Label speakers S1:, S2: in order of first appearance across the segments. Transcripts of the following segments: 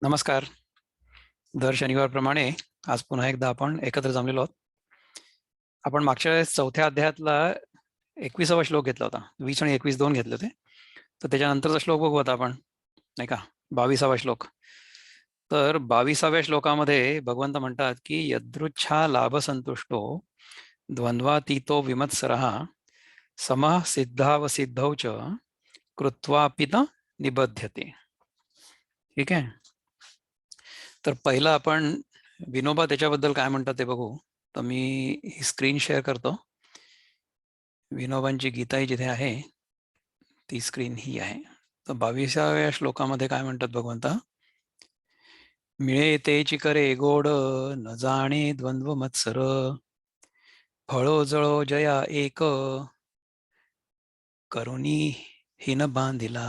S1: नमस्कार. दर शनिवारप्रमाणे आज पुन्हा एकदा आपण एकत्र जमलेलो आहोत. आपण मागच्या वेळेस चौथ्या अध्यायातला 21वा श्लोक घेतला होता. 20 आणि 21 दोन घेतले होते. तर त्याच्यानंतरचा श्लोक बघू आता आपण, नाही का? 22वा श्लोक. तर 22व्या श्लोकामध्ये भगवंत म्हणतात की यदृच्छा लाभ संतुष्टो द्वंद्वातीतो विमत्सरः समः सिद्धावसिद्धौ च कृत्वापि न निबध्यते. ठीक आहे. तर पहिलं आपण विनोबा त्याच्याबद्दल काय म्हणतात ते बघू. तर मी ही स्क्रीन शेअर करतो. विनोबांची गीताई जिथे आहे ती स्क्रीन ही आहे. तर 22व्या श्लोकामध्ये काय म्हणतात भगवंता, मिळे तेची करे गोड न जाणे द्वंद्व मत्सर फळो जळो जया एक करुणी हिन बांधिला.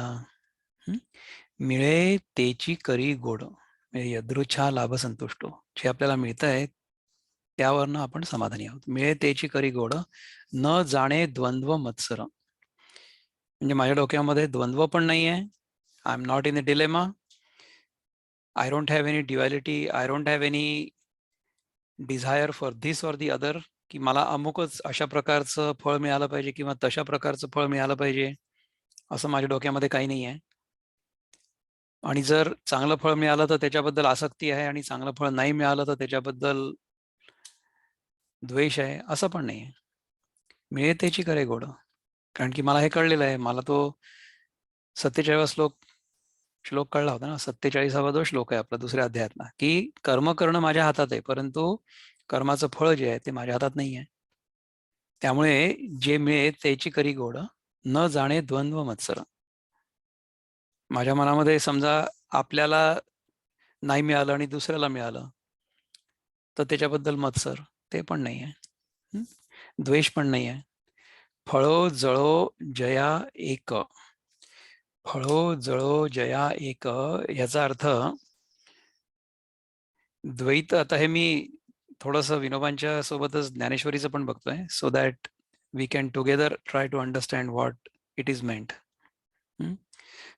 S1: मिळे तेची करी गोड म्हणजे यदृच्छा लाभ संतुष्टो, जे आपल्याला मिळत आहे त्यावरनं आपण समाधानी आहोत. मिळे तेची करी गोड न जाणे द्वंद्व मत्सर, म्हणजे माझ्या डोक्यामध्ये द्वंद्व पण नाही आहे. I am not in a dilemma. I don't have any duality. I don't have any desire for this or the other, की मला अमुकच अशा प्रकारचं फळ मिळालं पाहिजे किंवा तशा प्रकारचं फळ मिळालं पाहिजे, असं माझ्या डोक्यामध्ये काही नाही आहे. आणि जर चांगलं फळ मिळालं तर त्याच्याबद्दल आसक्ती आहे, आणि चांगलं फळ नाही मिळालं तर त्याच्याबद्दल द्वेष आहे, असं पण नाही आहे. मिळे त्याची करे गोड. कारण की मला हे कळलेलं आहे. मला तो 47 श्लोक कळला होता ना. 47वा जो श्लोक आहे आपला दुसऱ्या अध्यायातला, की कर्म करणं माझ्या हातात आहे, परंतु कर्माचं फळ जे आहे ते माझ्या हातात नाही आहे. त्यामुळे जे मिळे त्याची करी गोड न जाणे द्वंद्व मत्सर. माझ्या मनामध्ये समजा आपल्याला नाही मिळालं आणि दुसऱ्याला मिळालं तर त्याच्याबद्दल मत्सर ते पण नाही आहे. द्वेष पण नाही आहे. फळो जळो जया एक. फळो जळो जया एक याचा अर्थ द्वैत. आता हे मी थोडंसं विनोबांच्या सोबतच ज्ञानेश्वरीचं पण बघतोय, so that we can together try to understand what it is meant.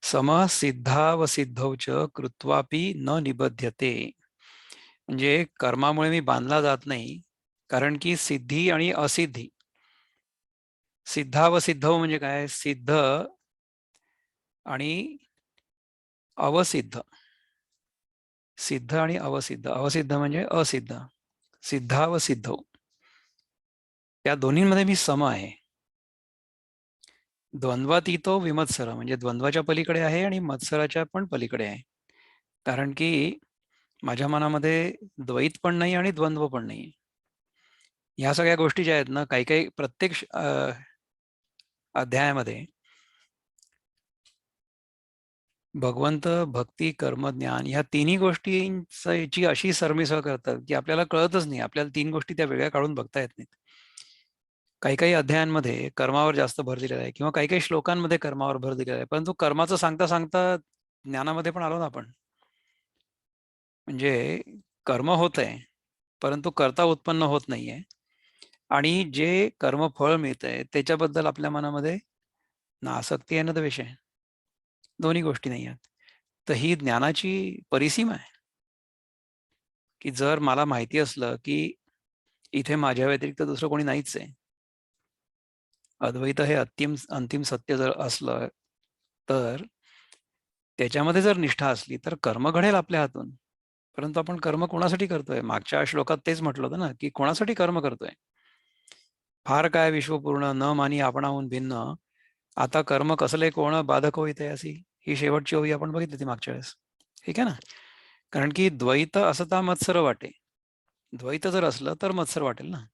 S1: सम सिद्धावसिद्धौ च कृत्वापि न निबध्यते, म्हणजे कर्मामुळे मी बांधला जात नाही, कारण की सिद्धी आणि असिद्धी. सिद्धावसिद्धौ म्हणजे काय? सिद्ध आणि अवसिद्ध. सिद्ध आणि अवसिद्ध. अवसिद्ध म्हणजे असिद्ध. सिद्धावसिद्धौ, त्या दोन्हींमध्ये मी सम आहे. द्वंद्वातीतो विमत्सर म्हणजे द्वंद्वाच्या पलीकडे आहे आणि मत्सराच्या पण पलीकडे आहे. कारण की माझ्या मनामध्ये द्वैत पण नाही आणि द्वंद्व पण नाही. ह्या सगळ्या गोष्टी ज्या आहेत ना, काही काही प्रत्येक अध्यायामध्ये भगवंत, भक्ती, कर्म, ज्ञान ह्या तिन्ही गोष्टींची अशी सरमिसळ करतात की आपल्याला कळतच नाही. आपल्याला तीन गोष्टी त्या वेगळ्या काढून बघता येत नाहीत. काही काही अध्यायांमध्ये कर्मावर जास्त भर दिलेला आहे किंवा काही काही श्लोकांमध्ये कर्मावर भर दिलेला आहे, परंतु कर्माचं सांगता सांगता ज्ञानामध्ये पण आलो ना आपण. म्हणजे कर्म होत आहे परंतु कर्ता उत्पन्न होत नाहीये, आणि जे कर्मफळ मिळतंय त्याच्याबद्दल आपल्या मनामध्ये ना आसक्ती आहे ना द्वेष आहे. दोन्ही गोष्टी नाही आहेत. तर ही ज्ञानाची परिसीमा आहे, की जर मला माहिती असलं की इथे माझ्या व्यतिरिक्त दुसरं कोणी नाहीच आहे, अद्वैत हे अंतिम सत्य जर असलं, तर त्याच्यामध्ये जर निष्ठा असली तर कर्म घडेल आपल्या हातून. परंतु आपण कर्म कोणासाठी करतोय? मागच्या श्लोकात तेच म्हटलं होतं ना, की कोणासाठी कर्म करतोय. फार काय विश्वपूर्ण न मानी आपणाहून भिन्न, आता कर्म कसले कोण बाधक होईते अशी. ही शेवटची ओवी आपण बघितली ती मागच्या वेळेस. ठीक आहे ना. कारण की द्वैत असता मत्सर वाटे. द्वैत जर असलं तर मत्सर वाटेल ना.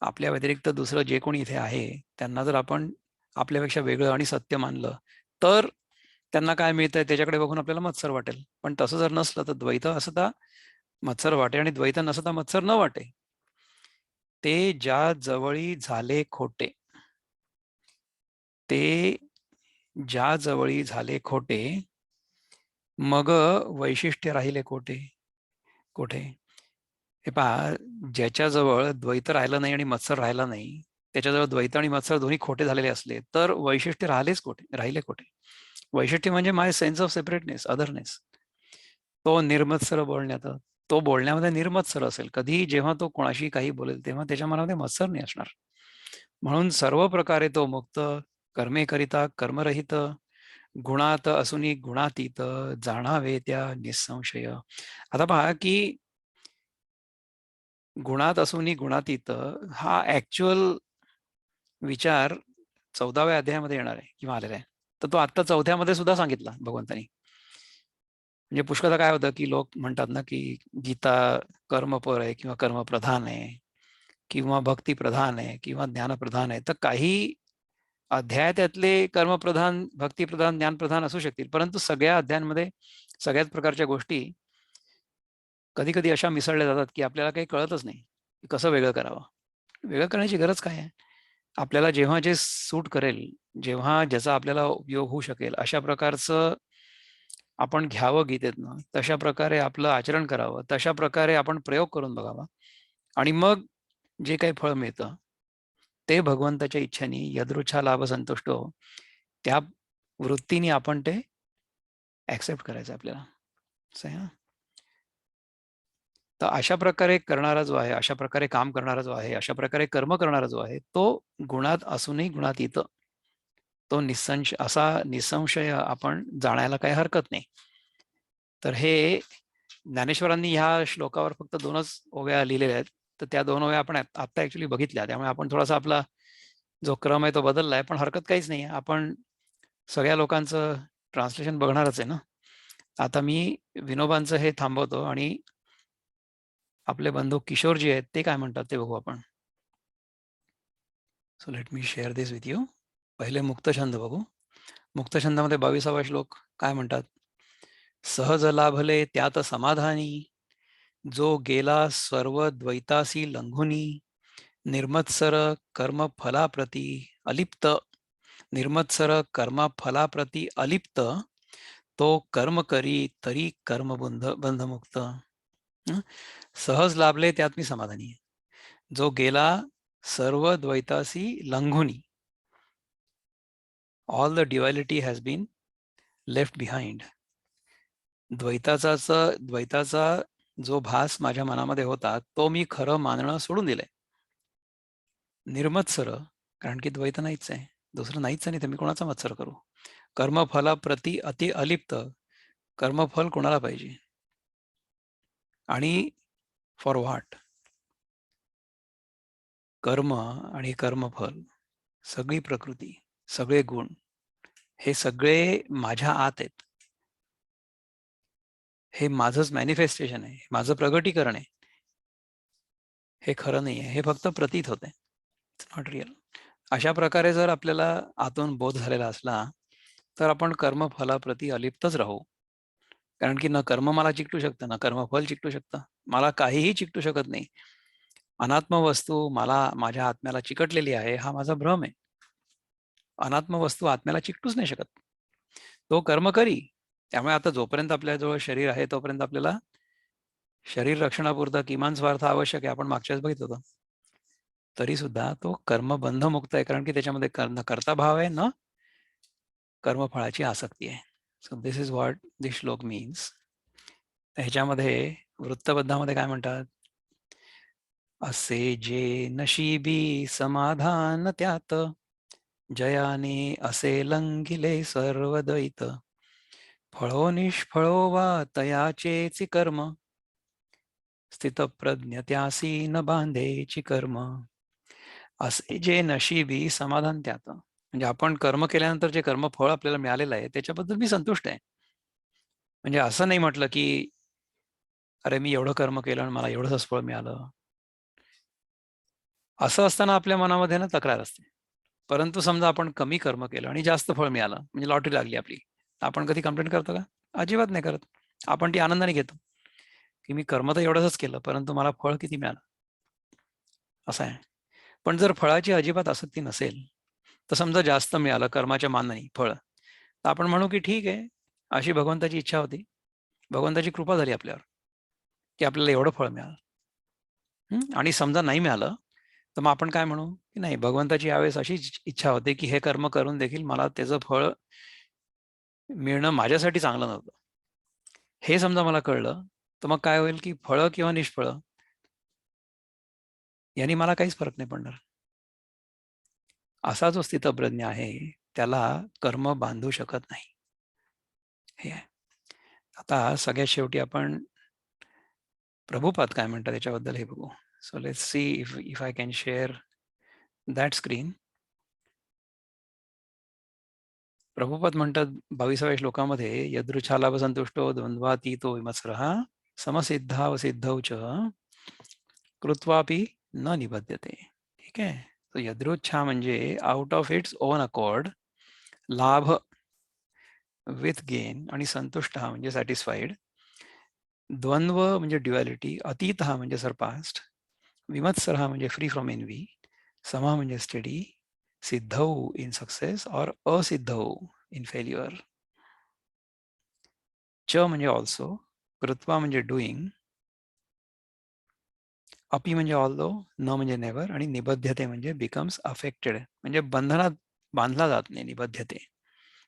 S1: आपल्या व्यतिरिक्त दुसरं जे कोणी इथे आहे त्यांना जर आपण आपल्यापेक्षा वेगळं आणि सत्य मानलं तर त्यांना काय मिळतंय त्याच्याकडे बघून आपल्याला मत्सर वाटेल. पण तसं जर नसलं तर द्वैत असता मत्सर वाटे आणि द्वैत नसता मत्सर न वाटे. ते ज्या जवळी झाले खोटे, ते ज्या जवळी झाले खोटे, मग वैशिष्ट्य राहिले कोठे कोठे. हे पहा, ज्याच्याजवळ द्वैत राहिलं नाही आणि मत्सर राहिला नाही, त्याच्याजवळ द्वैत आणि मत्सर दोन्ही खोटे झालेले असले तर वैशिष्ट्य राहिलेच कोठे, राहिले कोठे. वैशिष्ट्य म्हणजे माय सेन्स ऑफ सेपरेटनेस, अदरनेस. तो निर्मत्सर बोलण्यात, तो बोलण्यामध्ये निर्मत्सर असेल. कधी जेव्हा तो कोणाशी काही बोलेल तेव्हा त्याच्या मनामध्ये मत्सर नाही असणार. म्हणून सर्व प्रकारे तो मुक्त, कर्मे करिता कर्मरहित, गुणात असूनी गुणातीत, जाणावे त्या निसंशय. आता पहा की गुणात असूनी गुणातीत हा ऍक्च्युअल विचार 14व्या अध्यायामध्ये येणार आहे किंवा आलेला आहे. तर तो आत्ता 4थ्यामध्ये सुद्धा सांगितला भगवंतानी. म्हणजे पुष्कळदा काय होतं की लोक म्हणतात ना की गीता कर्मपर आहे किंवा कर्मप्रधान आहे किंवा भक्तिप्रधान आहे किंवा ज्ञानप्रधान आहे. तर काही अध्याय त्यातले कर्मप्रधान, भक्तिप्रधान, ज्ञानप्रधान असू शकतील, परंतु सगळ्या अध्यायांमध्ये सगळ्याच प्रकारच्या गोष्टी कधी कधी अशा मिसळल्या जातात की आपल्याला काही कळतच नाही की कसं वेगळं करावं. वेगळं करण्याची गरज काय आहे? आपल्याला जेव्हा जे सूट करेल, जेव्हा ज्याचा आपल्याला उपयोग होऊ शकेल अशा प्रकारचं आपण घ्यावं गीतेतनं, तशा प्रकारे आपलं आचरण करावं, तशा प्रकारे आपण प्रयोग करून बघावा आणि मग जे काही फळ मिळतं ते भगवंताच्या इच्छेने यदृच्छा लाभ संतुष्टो, त्या वृत्तीने आपण ते ऍक्सेप्ट करायचं आपल्याला. असं आहे ना. तर अशा प्रकारे करणारा जो आहे, अशा प्रकारे काम करणारा जो आहे, अशा प्रकारे कर्म करणारा जो आहे, तो गुणात असूनही गुणात येतं. तो असा निसंशय आपण जाणायला काही हरकत नाही. तर हे ज्ञानेश्वरांनी ह्या श्लोकावर फक्त 2च ओव्या लिहिलेल्या आहेत. तर त्या 2 ओव्या आपण आता ऍक्च्युली बघितल्या. त्यामुळे आपण थोडासा आपला जो क्रम आहे तो बदललाय, पण हरकत काहीच नाही. आपण सगळ्या लोकांचं ट्रान्सलेशन बघणारच आहे ना. आता मी विनोबांचं हे थांबवतो आणि आपले बंधू किशोरजी आहेत ते काय म्हणतात ते बघू आपण. So let me share this with you. पहिले मुक्तछंद बघू. मुक्तछंदामध्ये 22वा श्लोक काय म्हणतात? सहज लाभले त्यात समाधानी, जो गेला सर्व द्वैतासी लंघुनी, निर्मत्सर कर्म फलाप्रती अलिप्त, निर्मत्सर कर्म फलाप्रती अलिप्त, तो कर्म करी तरी कर्म बंधमुक्त. सहज लाभले त्यात मी समाधानी आहे. जो गेला सर्व द्वैतासी लंघुनी, all the duality has been left behind. द्वैताचा जो भास माझ्या मनामध्ये होता तो मी खरं मानणं सोडून दिलंय. निर्मत्सर, कारण की द्वैत नाहीच आहे, दुसरं नाहीच नाही, तर मी कोणाचा मत्सर करू. कर्मफलाप्रती अति अलिप्त, कर्मफल कोणाला पाहिजे आणि फॉर व्हॉट. कर्म आणि कर्मफल, सगळी प्रकृती, सगळे गुण हे सगळे माझ्या आत आहेत. हे माझंच मॅनिफेस्टेशन आहे, माझं प्रगटीकरण आहे. हे खरं नाही आहे, हे फक्त प्रतीत होते, इट्स नॉट रिअल. अशा प्रकारे जर आपल्याला आतून बोध झालेला असला तर आपण कर्मफलाप्रती अलिप्तच राहू. कारण की न कर्म मला चिकटू शकतं, ना कर्मफल चिकटू शकतं. मला काहीही चिकटू शकत नाही. अनात्म वस्तू मला माझ्या आत्म्याला चिकटलेली आहे हा माझा भ्रम आहे. अनात्म वस्तू आत्म्याला चिकटूच नाही शकत. तो कर्म करी. त्यामुळे आता जोपर्यंत आपल्याजवळ शरीर आहे तोपर्यंत आपल्याला शरीर रक्षणापुरता किमान स्वार्थ आवश्यक आहे. आपण मागच्याच बघितलं होतं. तरी सुद्धा तो कर्मबंध मुक्त आहे, कारण की त्याच्यामध्ये न कर्ता भाव आहे, न कर्मफळाची आसक्ती आहे. सो दिस इज व्हॉट दिस श्लोक मीन्स. ह्याच्यामध्ये वृत्तबद्धामध्ये काय म्हणतात? असे जे नशिबी समाधान त्यात, जयाने असे लंघिले सर्व द्वैत, फळो निष्फळो वा तयाचेची कर्म, स्थितप्रज्ञ त्यासी न बांधेची कर्म. असे जे नशिबी समाधान त्यात, म्हणजे आपण कर्म केल्यानंतर जे कर्मफळ आपल्याला मिळालेलं आहे त्याच्याबद्दल मी संतुष्ट आहे. म्हणजे असं नाही म्हटलं की अरे मी एवढं कर्म केलं आणि मला एवढंच फळ मिळालं. असं असताना आपल्या मनामध्ये ना तक्रार असते. परंतु समजा आपण कमी कर्म केलं आणि जास्त फळ मिळालं, म्हणजे लॉटरी लागली आपली, आपण कधी कंप्लेंट करतो का? अजिबात नाही करत. आपण ती आनंदाने घेतो की मी कर्म तर एवढंच केलं, परंतु मला फळ किती मिळालं, असं आहे. पण जर फळाची अजिबात आसक्ती नसेल, तर समजा जास्त मिळालं कर्माच्या मानाने फळ, तर आपण म्हणू की ठीक आहे, अशी भगवंताची इच्छा होती, भगवंताची कृपा झाली आपल्यावर की आपल्याला एवढं फळ मिळालं. आणि समजा नाही मिळालं, तर मग आपण काय म्हणू की नाही, भगवंताची यावेळेस अशी इच्छा होते की हे कर्म करून देखील मला त्याचं फळ मिळणं माझ्यासाठी चांगलं नव्हतं. हे समजा मला कळलं, तर मग काय होईल की फळं किंवा निष्फळं यांनी मला काहीच फरक नाही पडणार. असा जो स्थितप्रज्ञ आहे त्याला कर्म बांधू शकत नाही. हे आहे. आता सगळ्यात शेवटी आपण प्रभुपाद काय म्हणतात याच्याबद्दल हे बघू. So let's see if I can share that screen. Prabhupada म्हणतात 22व्या श्लोकामध्ये, यदृच्छालाभ संतुष्टो द्वंद्वातीतो विमत्सरः समसिद्धावसिद्धौ च कृत्वापि न निबध्यते. ठीक आहे. तो यदृच्छा म्हणजे out of its own accord, लाभ विथ गेन, आणि संतुष्ट म्हणजे सॅटिस्फाईड, द्वंद्व म्हणजे ड्युअलिटी, अतीत म्हणजे सरपास्ट, विमत्सर म्हणजे फ्री फ्रॉम एनवी, सम म्हणजे स्टडी, सिद्धौ इन सक्सेस और असिद्धौ इन फेल्युअर, च म्हणजे ऑल्सो, कृत्वा म्हणजे डुईंग, अपी म्हणजे ऑल्दो, न म्हणजे नेव्हर, आणि निबद्धते म्हणजे बिकम्स अफेक्टेड म्हणजे बंधनात बांधला जात नाही. निबद्धते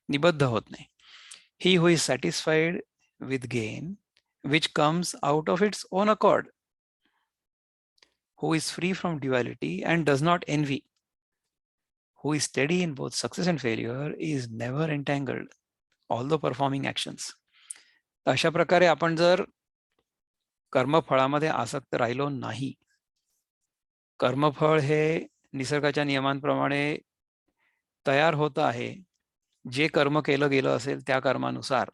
S1: निबद्ध होत नाही. He who is satisfied with gain which comes out of its own accord, who is free from duality and does not envy, who is steady in both success and failure, is never entangled, although performing actions. अशा प्रकारे आपण जर कर्मफळामध्ये आसक्त राहिलो नाही, कर्मफळ हे निसर्गाच्या नियमांप्रमाणे तयार होत आहे, जे कर्म केलं गेलं असेल त्या कर्मानुसार,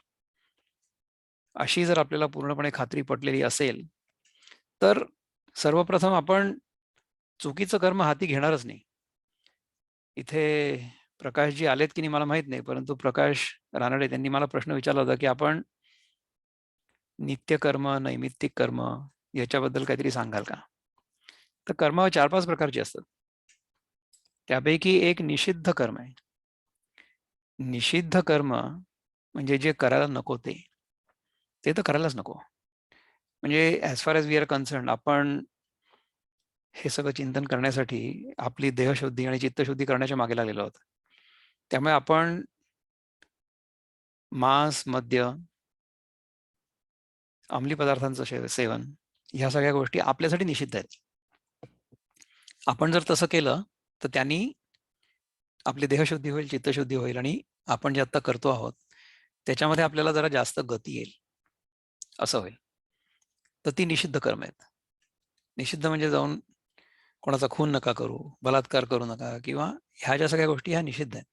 S1: अशी जर आपल्याला पूर्णपणे खात्री पटलेली असेल, तर सर्वप्रथम आपण चुकीचं कर्म हाती घेणारच नाही. इथे प्रकाशजी आलेत की नाही मला माहित नाही, परंतु प्रकाश रानडे त्यांनी मला प्रश्न विचारला होता की आपण नित्यकर्म, नैमित्तिक कर्म याच्याबद्दल काहीतरी सांगाल का? तर कर्म 4-5 प्रकारचे असतात. त्यापैकी एक निषिद्ध कर्म आहे. निषिद्ध कर्म म्हणजे जे करायला नको ते तर करायलाच नको. म्हणजे as far as we R concern, आपण हे सगळं चिंतन करण्यासाठी आपली देहशुद्धी आणि चित्तशुद्धी करण्याच्या मागे लागलेलो आहोत. त्यामुळे आपण मांस, मद्य, अंमली पदार्थांचं सेवन, ह्या सगळ्या गोष्टी आपल्यासाठी निषिद्ध आहेत. आपण जर तसं केलं तर त्यांनी आपली देहशुद्धी होईल, चित्तशुद्धी होईल, आणि आपण जे आता करतो आहोत त्याच्यामध्ये आपल्याला जरा जास्त गती येईल, असं होईल. तर ती निषिद्ध कर्म आहेत. निषिद्ध म्हणजे जाऊन कोणाचा खून नका करू, बलात्कार करू नका, किंवा ह्या ज्या सगळ्या गोष्टी ह्या निषिद्ध आहेत.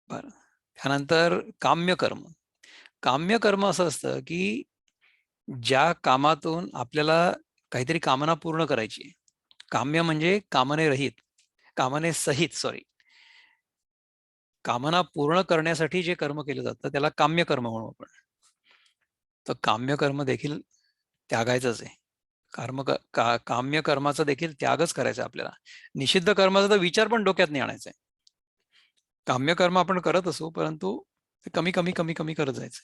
S1: बरं. त्यानंतर काम्य कर्म. काम्य कर्म असं असतं की ज्या कामातून आपल्याला काहीतरी कामना पूर्ण करायची. काम्य म्हणजे कामने रहित, कामने सहित, सॉरी, कामना पूर्ण करण्यासाठी जे कर्म केलं जातं त्याला काम्य कर्म म्हणू आपण. तर काम्य कर्म देखील त्यागायचंच आहे. काम्य कर्माचा देखील त्यागच करायचा आपल्याला. निषिद्ध कर्माचा तर विचार पण डोक्यात नाही आणायचा आहे. काम्य कर्म आपण करत असू, परंतु ते कमी कमी कमी कमी करत जायचं.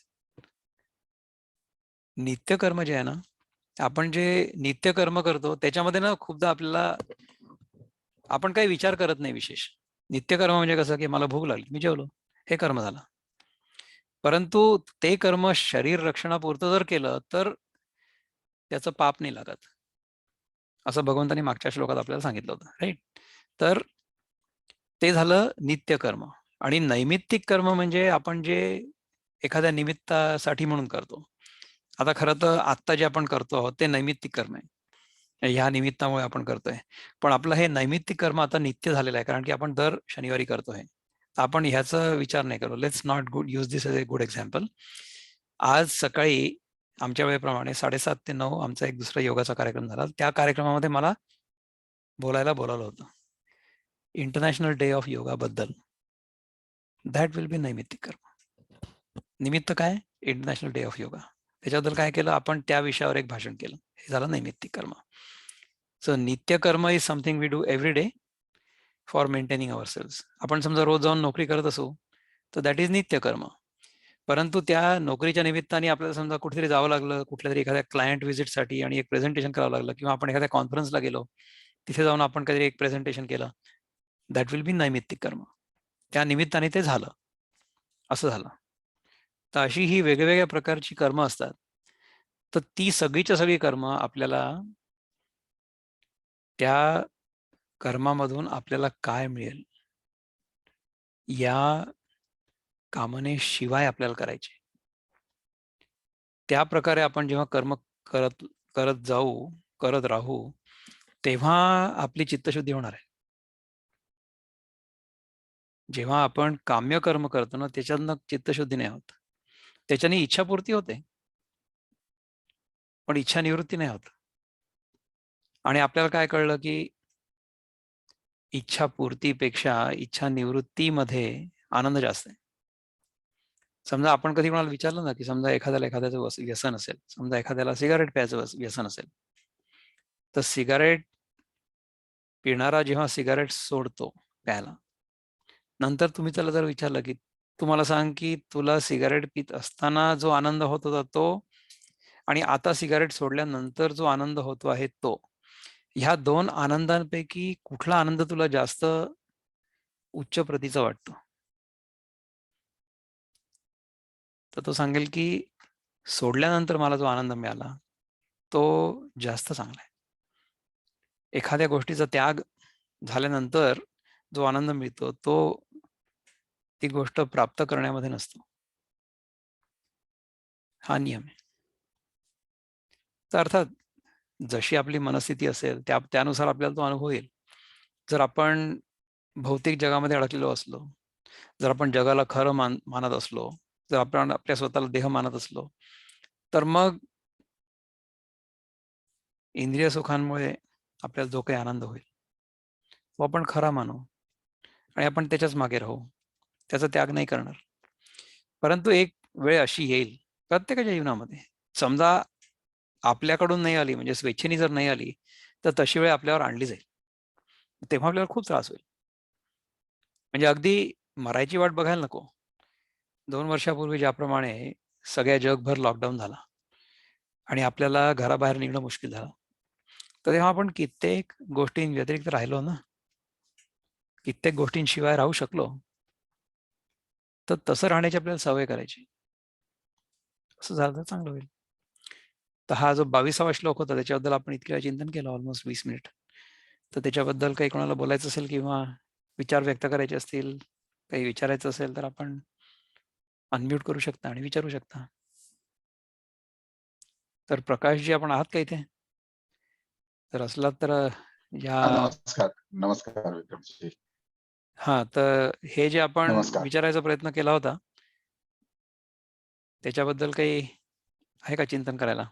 S1: नित्यकर्म जे आहे ना, आपण जे नित्यकर्म करतो त्याच्यामध्ये ना खूपदा आपल्याला आपण काही विचार करत नाही विशेष. नित्यकर्म म्हणजे कसं की मला भूक लागली, मी जेवलो, हे कर्म झालं. परंतु ते कर्म शरीर रक्षणापुरतं जर केलं तर त्याचं पाप नाही लागत, असं भगवंतांनी मागच्या श्लोकात आपल्याला सांगितलं होतं, राईट? तर ते झालं नित्यकर्म. आणि नैमित्तिक कर्म म्हणजे आपण जे एखाद्या निमित्तासाठी म्हणून करतो. आता खरं तर आत्ता जे आपण करतो आहोत ते नैमित्तिक कर्म आहे. ह्या निमित्तामुळे आपण करतोय. पण आपलं हे नैमित्तिक कर्म आता नित्य झालेलं आहे, कारण की आपण दर शनिवारी करतोय. आपण ह्याचा विचार नाही करू. Let's not use this as a good example. आज सकाळी आमच्या वेळेप्रमाणे 7:30 ते 9 आमचा एक दुसरा योगाचा कार्यक्रम झाला. त्या कार्यक्रमामध्ये मला बोलायला बोलावलं होतं इंटरनॅशनल डे ऑफ योगा बद्दल. दॅट विल बी नैमित्तिक कर्म. निमित्त काय? International day of yoga. त्याच्याबद्दल काय केलं आपण? त्या विषयावर एक भाषण केलं. हे झालं नैमित्तिक कर्म. सो नित्य karma is something we do every day for maintaining our selves. आपण समजा रोज जाऊन नोकरी करत असू तर दॅट इज नित्य कर्म. परंतु त्या नोकरीच्या निमित्ताने आपल्याला समजा कुठेतरी जावं लागलं, कुठल्या तरी एखाद्या क्लायंट व्हिजिटसाठी, आणि एक प्रेझेंटेशन करावं लागलं, किंवा आपण एखाद्या कॉन्फरन्सला गेलो, तिथे जाऊन आपण काहीतरी एक प्रेझेंटेशन केलं, दॅट विल बी नैमित्तिक कर्म. त्या निमित्ताने ते झालं, असं झालं. तर अशी ही वेगवेगळ्या प्रकारची कर्म असतात. तर ती सगळीच्या सगळी कर्म आपल्याला त्या कर्मामधून आपल्याला काय मिळेल या कामने शिवाय आपल्याला करायचे. त्या प्रकारे आपण जेव्हा कर्म करत करत जाऊ, करत राहू, तेव्हा आपली चित्तशुद्धी होणार आहे. जेव्हा आपण काम्य कर्म करतो ना, त्याच्यातनं चित्तशुद्धी नाही होत. त्याच्याने इच्छापूर्ती होते, पण इच्छा निवृत्ती नाही होत. आणि आपल्याला काय कळलं की इच्छापूर्तीपेक्षा इच्छा निवृत्तीमध्ये आनंद जास्त आहे. समजा आपण कधी कोणाला विचारलं ना, की समजा एखाद्याचं व्यसन असेल, समजा एखाद्याला सिगारेट प्यायचं व्यसन असेल, तर सिगारेट पिणारा जेव्हा सिगारेट सोडतो प्यायला, नंतर तुम्ही त्याला जर विचारलं, की तुम्हाला सांग, की तुला सिगारेट पित असताना जो आनंद होत होता तो आणि आता सिगारेट सोडल्यानंतर जो आनंद होतो आहे तो, ह्या दोन आनंदांपैकी कुठला आनंद तुला जास्त उच्च प्रतीचा वाटतो? तर तो सांगेल, की सोडल्यानंतर मला जो आनंद मिळाला तो जास्त चांगला आहे. एखाद्या गोष्टीचा त्याग झाल्यानंतर जो आनंद मिळतो तो ती गोष्ट प्राप्त करण्यामध्ये नसतो. हा नियम आहे. तर अर्थात जशी आपली मनस्थिती असेल त्यानुसार आपल्याला तो अनुभव येईल. जर आपण भौतिक जगामध्ये अडकलेलो असलो, जर आपण जगाला खरं मानत असलो, जर आपण आपल्या स्वतःला देह मानत असलो, तर मग इंद्रिय सुखांमुळे आपल्याला जो काही आनंद होईल तो आपण खरा मानू आणि आपण त्याच्याच मागे राहू, त्याचा त्याग नाही करणार. परंतु एक वेळ अशी येईल प्रत्येकाच्या जीवनामध्ये, समजा आपल्याकडून नाही आली, म्हणजे स्वेच्छेने जर नाही आली, तर तशी वेळ आपल्यावर आणली जाईल. तेव्हा आपल्याला खूप त्रास होईल. म्हणजे अगदी मरायची वाट बघायला नको. 2 वर्षापूर्वी ज्याप्रमाणे सगळ्या जगभर लॉकडाऊन झाला आणि आपल्याला घराबाहेर निघणं मुश्किल झालं, तर तेव्हा आपण कित्येक गोष्टींव्यतिरिक्त राहिलो ना, कित्येक गोष्टींशिवाय राहू शकलो. तर तसं राहण्याची आपल्याला सवय करायची. असं झालं तर चांगलं होईल. तर हा जो 22वा श्लोक होता त्याच्याबद्दल आपण इतक्या वेळ चिंतन केलं, ऑलमोस्ट 20 मिनिट. तर त्याच्याबद्दल काही कोणाला बोलायचं असेल किंवा विचार व्यक्त करायचे असतील, काही विचारायचं असेल तर आपण अनम्यूट करू शकता आणि विचारू शकता. तर प्रकाशजी आपण आहात का इथे? तर असलात तर या
S2: नमस्कार, नमस्कार विक्रमजी.
S1: हां, तर हे जे आपण
S2: नमस्कार.
S1: विचारायचा प्रयत्न केला होता, त्याच्याबद्दल काही आहे का चिंतन करायला?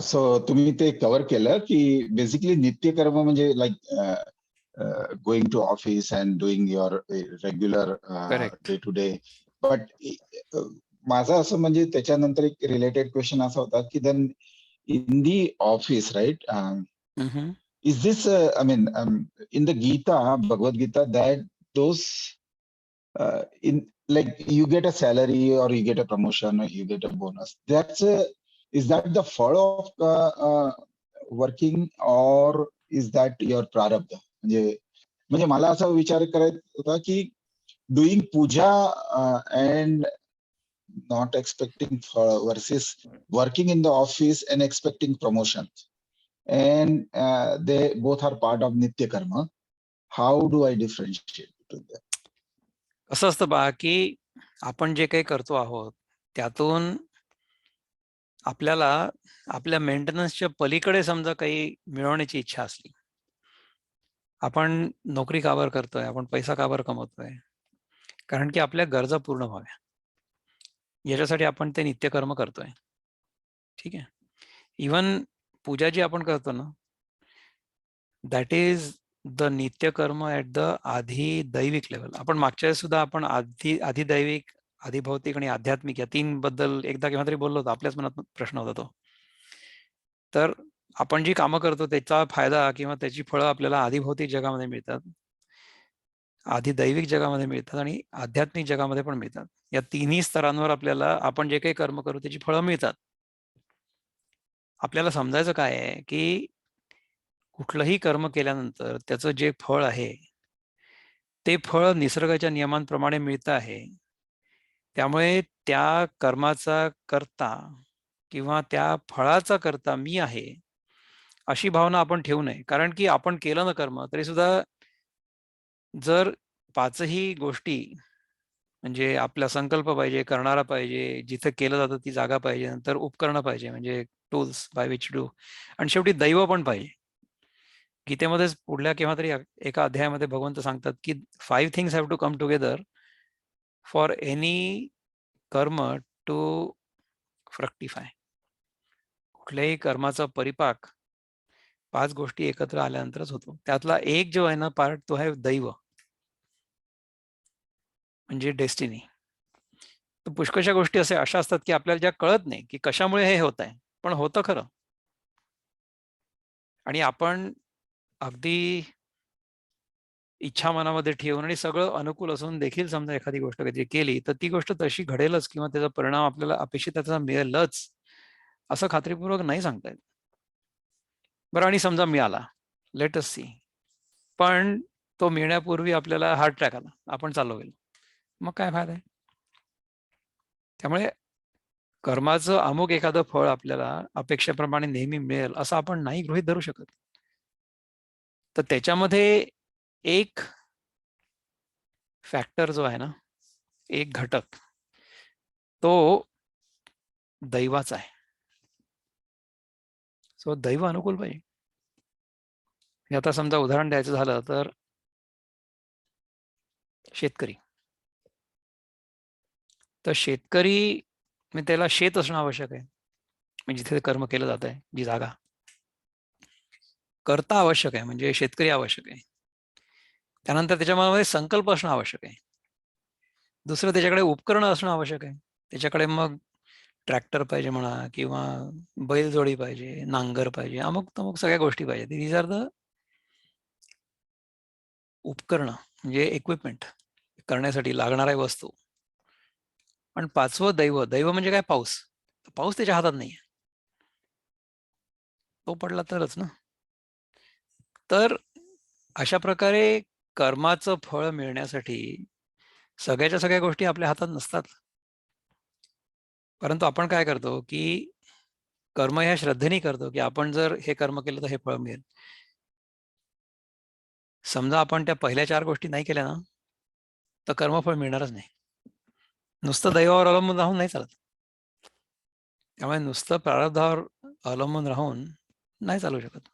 S2: सो तुम्ही ते कव्हर केलं, की बेसिकली नित्यकर्म म्हणजे going to office and doing your regular
S1: correct.
S2: Day to day. But माझं असं म्हणजे त्याच्यानंतर एक रिलेटेड क्वेशन असा होता, की then in the office right,
S1: हं,
S2: is this I mean in the Gita, Bhagavad Gita, that those in like you get a salary or you get a promotion or you get a bonus, is that the fall of working, or is that your prarabdha? म्हणजे म्हणजे मला असा विचार करायचा होता की doing puja and not expecting versus working in the office and expecting promotion, and they both are part of nitya karma. How do I differentiate between them?
S1: कसं असतं पहा, की आपण जे काही करतो आहोत, त्यातून आपल्याला आपल्या मेंटेनन्सच्या पलीकडे समजा काही मिळवण्याची इच्छा असली, आपण नोकरी का बरं करतोय? आपण पैसा का बरं कमवतोय? कारण की आपल्या गरजा पूर्ण व्हाव्या. याच्यासाठी आपण ते नित्यकर्म करतोय. ठीक आहे. इव्हन पूजा जी आपण करतो ना, दॅट इज द नित्यकर्म ॲट द आधिदैविक लेवल. आपण मागच्या वेळेस सुद्धा आपण आधिदैविक, आधिभौतिक आणि आध्यात्मिक या 3 बद्दल एकदा केव्हा तरी बोललो होतो. आपल्याच मनात प्रश्न होता तो. तर आपण जी कामं करतो त्याचा फायदा किंवा त्याची फळं आपल्याला आधिभौतिक जगामध्ये मिळतात, आधिदैविक जगामध्ये मिळतात आणि आध्यात्मिक जगामध्ये पण मिळतात. या तिन्ही स्तरांवर आपल्याला आपण जे काही कर्म करू त्याची फळं मिळतात. आपल्याला समजायचं काय आहे, की कुठलंही कर्म केल्यानंतर त्याचं जे फळ आहे, ते फळ निसर्गाच्या नियमांप्रमाणे मिळतं आहे. त्यामुळे त्या कर्माचा कर्ता किंवा त्या फळाचा कर्ता मी आहे, अशी भावना आपण ठेवू नये. कारण की आपण केलं ना कर्म, तरी सुद्धा जर पाचही गोष्टी म्हणजे आपला संकल्प पाहिजे, करणारा पाहिजे, जिथे केलं जातं ती जागा पाहिजे, नंतर उपकरणं पाहिजे म्हणजे टूल्स बाय विच डू, आणि शेवटी दैव पण पाहिजे. गीतेमध्येच पुढल्या केव्हा तरी एका अध्यायामध्ये भगवंत सांगतात की 5 things have to come together for any karma to fructify. कुठल्याही कर्माचा परिपाक 5 गोष्टी एकत्र आल्यानंतरच होतो. त्यातला एक जो आहे ना पार्ट, तो आहे दैव, म्हणजे डेस्टिनी. तर पुष्कळशा गोष्टी अशा असतात की आपल्याला ज्या कळत नाही की कशामुळे हे होत आहे, पण होतं खरं. आणि आपण अगदी इच्छा मनामध्ये ठेवून आणि सगळं अनुकूल असून देखील समजा एखादी गोष्ट कधी केली, तर ती गोष्ट तशी घडेलच किंवा त्याचा परिणाम आपल्याला अपेक्षित त्याचा मिळेलच, असं खात्रीपूर्वक नाही सांगता येत. बरं, आणि समजा मिळाला, लेट अस सी, पण तो मिळण्यापूर्वी आपल्याला हार्ट अटॅक आला, आपण चाललो गेलो, मग काय फायदा आहे? त्यामुळे कर्माचं अमुक एखादं फळ आपल्याला अपेक्षेप्रमाणे नेहमी मिळेल असं आपण नाही गृहीत धरू शकत. तर त्याच्यामध्ये एक फॅक्टर जो आहे ना, एक घटक, तो दैवाचा आहे. सो दैव अनुकूल पाहिजे. हे आता समजा उदाहरण द्यायचं झालं तर शेतकरी. तर शेतकरी म्हणजे त्याला शेत असणं आवश्यक आहे, म्हणजे जिथे कर्म केलं जात आहे, जी जागा. कर्ता आवश्यक आहे, म्हणजे शेतकरी आवश्यक आहे. त्यानंतर त्याच्या मनामध्ये संकल्प असणं आवश्यक आहे. दुसरं, त्याच्याकडे उपकरण असणं आवश्यक आहे. त्याच्याकडे मग ट्रॅक्टर पाहिजे म्हणा, किंवा बैलजोडी पाहिजे, नांगर पाहिजे, अमुक तमुक सगळ्या गोष्टी पाहिजे. दीज आर द उपकरणं, म्हणजे इक्विपमेंट करण्यासाठी लागणाऱ्या वस्तू. पण पाचवं दैव. दैव म्हणजे काय? पाऊस. पाऊस त्याच्या हातात नाहीये. तो पडला तरच ना. तर अशा प्रकारे कर्माचं फळ मिळण्यासाठी सगळ्याच्या सगळ्या गोष्टी आपल्या हातात नसतात. परंतु आपण काय करतो की कर्म ह्या श्रद्धेने करतो की आपण जर हे कर्म केलं तर हे फळ मिळेल. समजा आपण त्या पहिल्या 4 गोष्टी नाही केल्या ना, तर कर्मफळ मिळणारच नाही. नुसतं दैवावर अवलंबून राहून नाही चालत. त्यामुळे नुसतं प्रारब्धावर अवलंबून राहून नाही चालू शकत.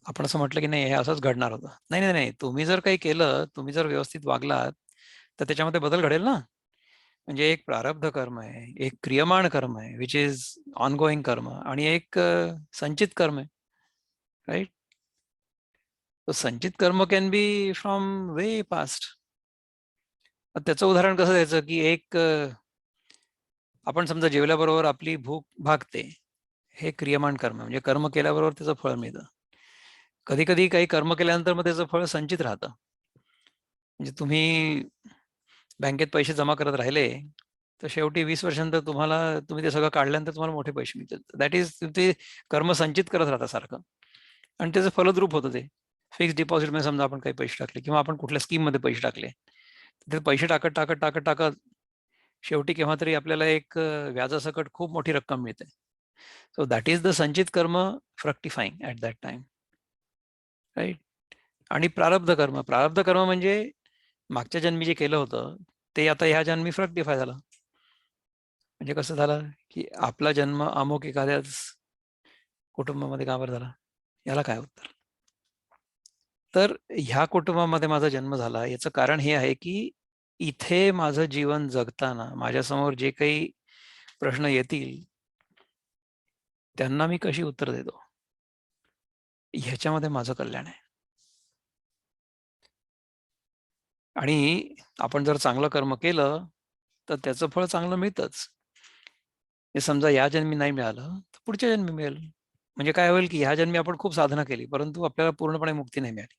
S1: आपण असं म्हटलं की नाही, हे असंच घडणार होतं. नाही, नाही, नाही. तुम्ही जर काही केलं, तुम्ही जर व्यवस्थित वागलात, तर त्याच्यामध्ये बदल घडेल ना. म्हणजे एक प्रारब्ध कर्म आहे, एक क्रियमाण कर्म आहे, विच इज ऑनगोईंग कर्म, आणि एक संचित कर्म आहे, राईट? तो संचित कर्म can be from way past. त्याचं उदाहरण कसं द्यायचं की एक आपण समजा जेवल्याबरोबर आपली भूक भागते, हे क्रियमाण कर्म म्हणजे कर्म केल्याबरोबर त्याचं फळ मिळतं. कधी कधी काही कर्म केल्यानंतर मग त्याचं फळ संचित राहतं. म्हणजे तुम्ही बँकेत पैसे जमा करत राहिले, तर शेवटी 20 वर्षानंतर तुम्ही ते सगळं काढल्यानंतर तुम्हाला मोठे पैसे मिळतात. दॅट इज ते कर्म संचित करत राहता सारखं, आणि त्याचं फलद्रूप होतं ते. फिक्स डिपॉझिटमध्ये समजा आपण काही पैसे टाकले किंवा आपण कुठल्या स्कीममध्ये पैसे टाकले, ते पैसे टाकत टाकत टाकत टाकत शेवटी केव्हा तरी आपल्याला एक व्याजासकट खूप मोठी रक्कम मिळते. सो दॅट इज द संचित कर्म फ्रक्टिफाईंग ॲट दॅट टाइम, राईट? आणि प्रारब्ध कर्म म्हणजे मागच्या जन्मी जे केलं होतं, ते आता ह्या जन्मी फ्रक्टिफाय झालं. म्हणजे कसं झालं की आपला जन्म अमुक एखाद्याच कुटुंबामध्ये का बरं झाला? याला काय उत्तर? तर ह्या कुटुंबामध्ये माझा जन्म झाला, याचं कारण हे आहे की इथे माझं जीवन जगताना माझ्यासमोर जे काही प्रश्न येतील, त्यांना मी कशी उत्तर देतो, ह्याच्यामध्ये माझं कल्याण आहे. आणि आपण जर चांगलं कर्म केलं, तर त्याचं फळ चांगलं मिळतंच. हे समजा या जन्मी नाही मिळालं, तर पुढच्या जन्मी मिळेल. म्हणजे काय होईल की ह्या जन्मी आपण खूप साधना केली, परंतु आपल्याला पूर्णपणे मुक्ती नाही मिळाली.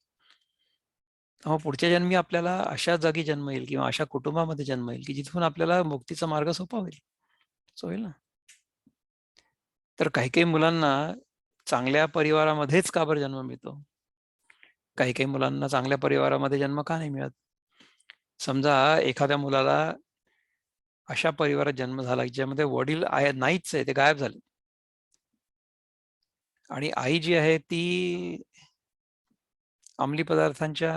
S1: मग पुढच्या जन्मी आपल्याला अशा जागी जन्म येईल किंवा अशा कुटुंबामध्ये जन्म येईल की जिथून आपल्याला मुक्तीचा मार्ग सोपा होईल. असं होईल ना. तर काही काही मुलांना चांगल्या परिवारामध्येच का बरं जन्म मिळतो? काही काही मुलांना चांगल्या परिवारामध्ये जन्म का नाही मिळत? समजा एखाद्या मुलाला अशा परिवारात जन्म झाला ज्यामध्ये वडील नाहीच आहे, ते गायब झाले, आणि आई जी आहे ती अंमली पदार्थांच्या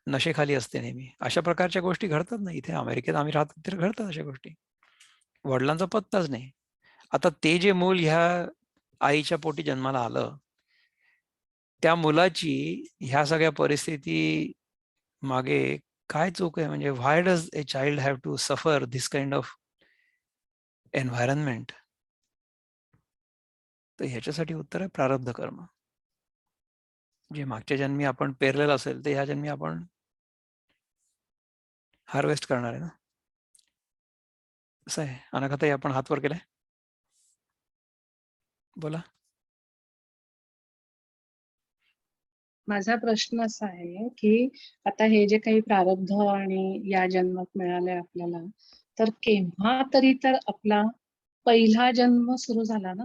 S1: नशेखाली असते नेहमी. अशा प्रकारच्या गोष्टी घडतात ना इथे अमेरिकेत आम्ही राहतो तर घडतात अशा गोष्टी. वडिलांचा पत्ताच नाही. आता ते जे मूल ह्या आईच्या पोटी जन्माला आलं, त्या मुलाची ह्या सगळ्या परिस्थिती मागे काय चूक आहे? म्हणजे why does a child have to suffer this kind of environment? तर ह्याच्यासाठी उत्तर आहे प्रारब्ध कर्म. जे मागच्या जन्मी आपण पेरलेलं असेल ते ह्या जन्मी आपण हार्वेस्ट करणार आहे ना. असं आहे. अनाघाताई आपण हात वर केलाय, बोला.
S3: माझा प्रश्न असा आहे की आता हे जे काही प्रारब्ध आणि या जन्मात मिळालंय आपल्याला, तर केव्हा तरी तर आपला पहिला जन्म सुरू झाला ना.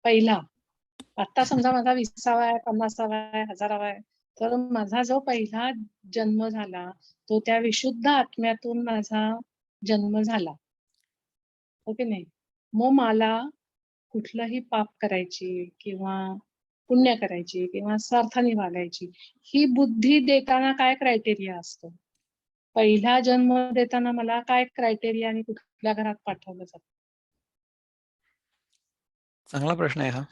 S3: पहिला. आता समजा माझा 20वा आहे, 50वा आहे, 1000वा आहे, तर माझा जो पहिला जन्म झाला तो त्या विशुद्ध आत्म्यातून माझा जन्म झाला. हो की नाही? मग मला कुठलंही पाप करायची किंवा पुण्य करायची किंवा स्वार्थाने वागायची ही बुद्धी देताना काय क्रायटेरिया असतो? पहिला जन्म देताना मला काय क्रायटेरिया आणि कुठल्या घरात पाठवलं जातं?
S1: चांगला प्रश्न आहे हा.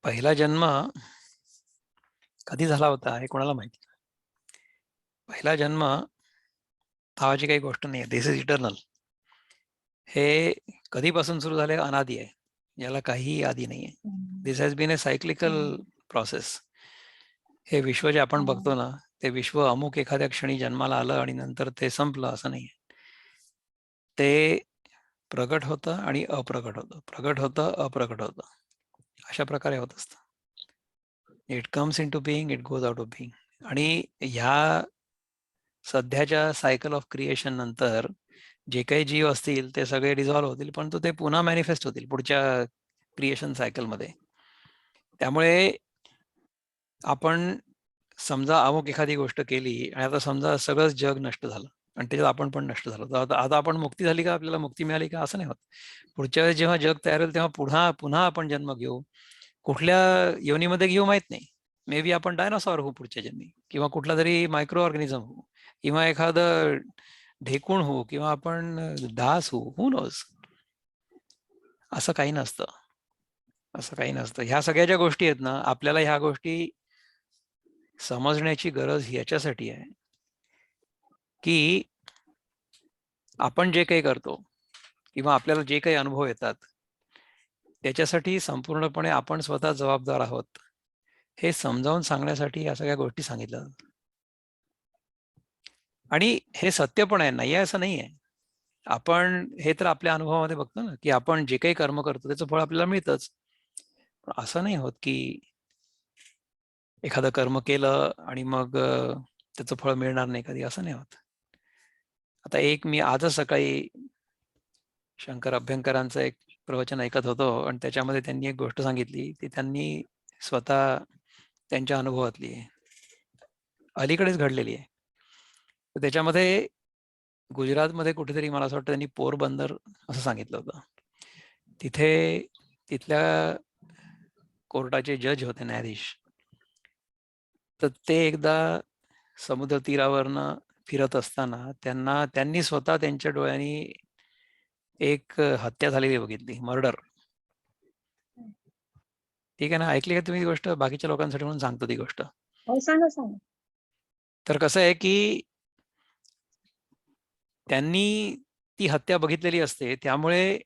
S1: पहिला जन्म कधी झाला होता हे कोणाला माहिती? पहिला जन्म नावाची काही गोष्ट नाही आहे. दिस इज इटर्नल. हे कधीपासून सुरू झाले? अनादी आहे. याला काहीही आदी नाही आहे. दिस has been a cyclical process. हे विश्व जे आपण बघतो ना, ते विश्व अमुक एखाद्या क्षणी जन्माला आलं आणि नंतर ते संपलं असं नाही. ते प्रगट होतं आणि अप्रगट होतं, प्रगट होतं, अप्रगट होतं, अशा प्रकारे होत असतं. It comes into being, it goes out of being. आणि ह्या सध्याच्या सायकल ऑफ क्रिएशन नंतर जे काही जीव असतील ते सगळे डिझॉल्व्ह होतील, परंतु ते पुन्हा मॅनिफेस्ट होतील पुढच्या क्रिएशन सायकलमध्ये. त्यामुळे आपण समजा अमुक एखादी गोष्ट केली आणि आता समजा सगळंच जग नष्ट झालं आणि त्याच्यात आपण पण नष्ट झालो, तर आता आपण मुक्ती झाली का? आपल्याला मुक्ती मिळाली का? असं नाही होत. पुढच्या वेळेस जेव्हा जग तयार होईल तेव्हा पुन्हा आपण जन्म घेऊ. कुठल्या योनीमध्ये घेऊ माहित नाही. मे बी आपण डायनासॉर होऊ पुढच्या जन्मी, किंवा कुठला तरी मायक्रो ऑर्गॅनिझम होऊ, किंवा एखादं ढेकूण होऊ, किंवा आपण डास होऊ, हू नोज. असं काही नसतं. असं काही नसतं. ह्या सगळ्या ज्या गोष्टी आहेत ना, आपल्याला ह्या गोष्टी समजण्याची गरज याच्यासाठी आहे की आपण जे काही करतो किंवा आपल्याला जे काही अनुभव येतात त्याच्यासाठी संपूर्णपणे आपण स्वतः जबाबदार आहोत हे समजावून सांगण्यासाठी या सगळ्या गोष्टी सांगितल्या जातात. आणि हे सत्य पण आहे, नाही आहे असं नाही आहे. आपण हे तर आपल्या अनुभवामध्ये बघतो ना की आपण जे काही कर्म करतो त्याचं फळ आपल्याला मिळतंच. पण असं नाही होत की एखादं कर्म केलं आणि मग त्याचं फळ मिळणार नाही कधी, असं नाही होत. आता मी आजच सकाळी शंकर अभ्यंकरांचं एक प्रवचन ऐकत होतो आणि त्याच्यामध्ये त्यांनी एक गोष्ट सांगितली ती त्यांनी स्वतः त्यांच्या अनुभवातली आहे, अलीकडेच घडलेली आहे. तर त्याच्यामध्ये गुजरातमध्ये कुठेतरी, मला असं वाटतं त्यांनी पोरबंदर असं सांगितलं होतं, तिथे तिथल्या कोर्टाचे जज होते, न्यायाधीश. तर ते एकदा समुद्र तीरावरनं फिरत असताना त्यांनी स्वतः त्यांच्या डोळ्यांनी एक हत्या झालेली बघितली, मर्डर. ठीक आहे ना, ऐकली का तुम्ही ती गोष्ट? बाकीच्या लोकांसाठी म्हणून सांगतो ती गोष्ट.
S3: हो, सांगा सांगा.
S1: तर कसं आहे की त्यांनी ती हत्या बघितलेली असते, त्यामुळे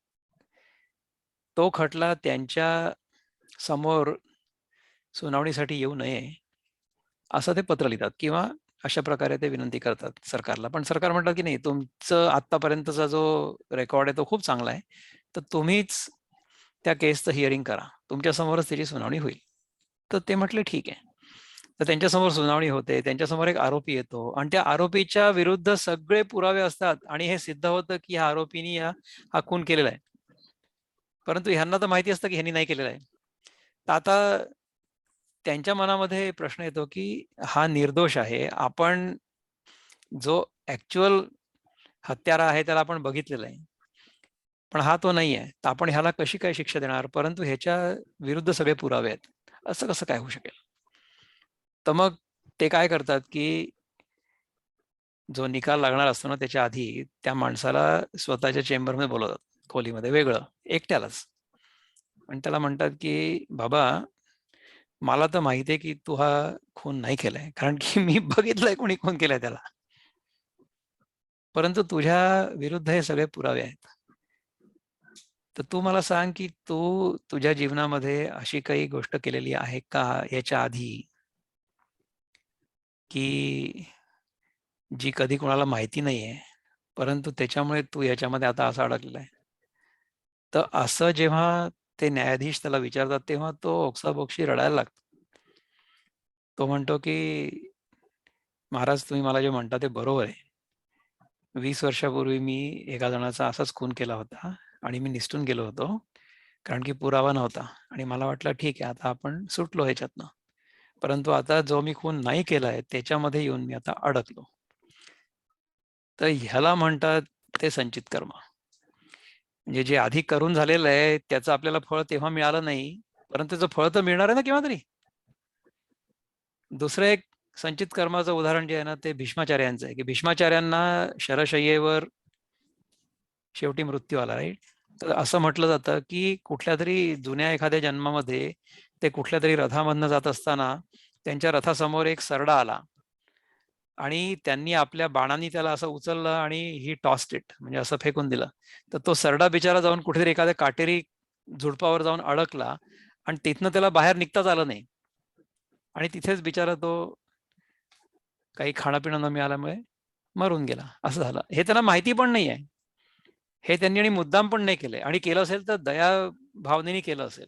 S1: तो खटला त्यांच्या समोर सुनावणीसाठी येऊ नये असं ते पत्र लिहितात, किंवा अशा प्रकारे ते विनंती करतात सरकारला. पण सरकार म्हणतात की नाही, तुमचं आतापर्यंतचा जो रेकॉर्ड आहे तो खूप चांगला आहे, तर तुम्हीच त्या केसचं हिअरिंग करा, तुमच्या समोरच त्याची सुनावणी होईल. तर ते म्हटले ठीक आहे. तर त्यांच्यासमोर सुनावणी होते, त्यांच्यासमोर एक आरोपी येतो आणि त्या आरोपीच्या विरुद्ध सगळे पुरावे असतात आणि हे सिद्ध होतं की ह्या आरोपीने हा खून केलेला आहे, परंतु ह्यांना तर माहिती असतं की ह्यांनी नाही केलेला आहे. तर आता त्यांच्या मनामध्ये प्रश्न येतो की हा निर्दोष आहे, आपण जो ऍक्च्युअल हत्यारा आहे त्याला आपण बघितलेलं आहे, पण हा तो नाही आहे, तर आपण ह्याला कशी काय शिक्षा देणार, परंतु ह्याच्या विरुद्ध सगळे पुरावे आहेत, असं कसं काय होऊ शकेल. तर मग ते काय करतात की जो निकाल लागणार असतो ना त्याच्या आधी त्या माणसाला स्वतःच्या चेंबरमध्ये बोलवतात, खोलीमध्ये वेगळं, एकट्यालाच, आणि त्याला म्हणतात की बाबा, मला तर माहिती आहे की तू हा खून नाही केलाय, कारण की मी बघितलंय कोणी खून केलाय त्याला, परंतु तुझ्या विरुद्ध हे सगळे पुरावे आहेत. तर तू मला सांग की तू तुझ्या जीवनामध्ये अशी काही गोष्ट केलेली आहे का याच्या आधी, की जी कधी कोणाला माहिती नाहीये, परंतु त्याच्यामुळे तू याच्यामध्ये आता असा अडकलेला आहे. तर असं जेव्हा ते न्यायाधीश त्याला विचारतात तेव्हा तो ओक्साबोक्शी रडायला लागतो. तो म्हणतो की महाराज, तुम्ही मला जे म्हणता ते बरोबर आहे. 20 वर्षापूर्वी मी एका जणाचा असाच खून केला होता आणि मी निसटून गेलो होतो, कारण की पुरावा नव्हता आणि मला वाटलं ठीक आहे आता आपण सुटलो ह्याच्यातनं. परंतु आता जो मी खून नाही केलाय त्याच्यामध्ये येऊन मी आता अडकलो. तर ह्याला म्हणतात ते संचित कर्म. म्हणजे जे आधी करून झालेलं आहे त्याचं आपल्याला फळ तेव्हा मिळालं नाही, परंतु त्याचं फळ तर मिळणार आहे ना केव्हा तरी. दुसरं एक संचित कर्माचं उदाहरण जे आहे ना ते भीष्माचार्यांचं आहे, की भीष्माचार्यांना शरशय्येवर शेवटी मृत्यू आला, राईट. तर असं म्हटलं जातं की कुठल्या तरी जुन्या एखाद्या जन्मामध्ये ते कुठल्या तरी रथामधनं जात असताना त्यांच्या रथासमोर एक सरडा आला आणि त्यांनी आपल्या बाणांनी त्याला असं उचललं आणि ही टॉस्ट इट, म्हणजे असं फेकून दिलं. तर तो सरडा बिचारा जाऊन कुठेतरी एखाद्या काटेरी झुडपावर जाऊन अडकला आणि तिथनं त्याला बाहेर निघताच आलं नाही आणि तिथेच बिचारा तो काही खाणंपिणं न मिळाल्यामुळे मरून गेला. असं झालं. हे त्यांना माहिती पण नाही आहे. हे त्यांनी आणि मुद्दाम पण नाही केलंय, आणि केलं असेल तर दया भावनेने केलं असेल.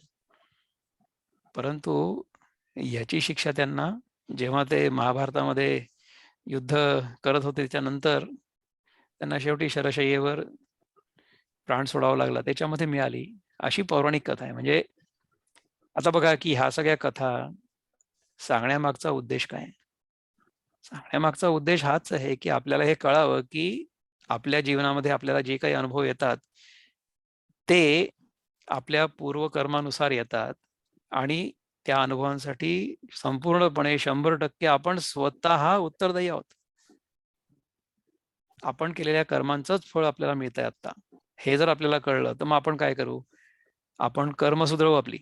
S1: परंतु याची शिक्षा त्यांना जेव्हा ते महाभारतामध्ये युद्ध करत होते त्याच्यानंतर त्यांना शेवटी शरशय्येवर प्राण सोडावा लागला त्याच्यामध्ये मिळाली. अशी पौराणिक कथा आहे. म्हणजे आता बघा की ह्या सगळ्या कथा सांगण्यामागचा उद्देश काय? सांगण्यामागचा उद्देश हाच आहे की आपल्याला हे कळावं की आपल्या जीवनामध्ये आपल्याला जे काही अनुभव येतात ते आपल्या पूर्वकर्मानुसार येतात आणि त्या अनुभवांसाठी संपूर्णपणे 100% आपण स्वतः उत्तरदायी आहोत. आपण केलेल्या कर्मांचंच फळ आपल्याला मिळतंय आता. हे जर आपल्याला कळलं तर मग आपण काय करू? आपण कर्म सुधरवू आपली,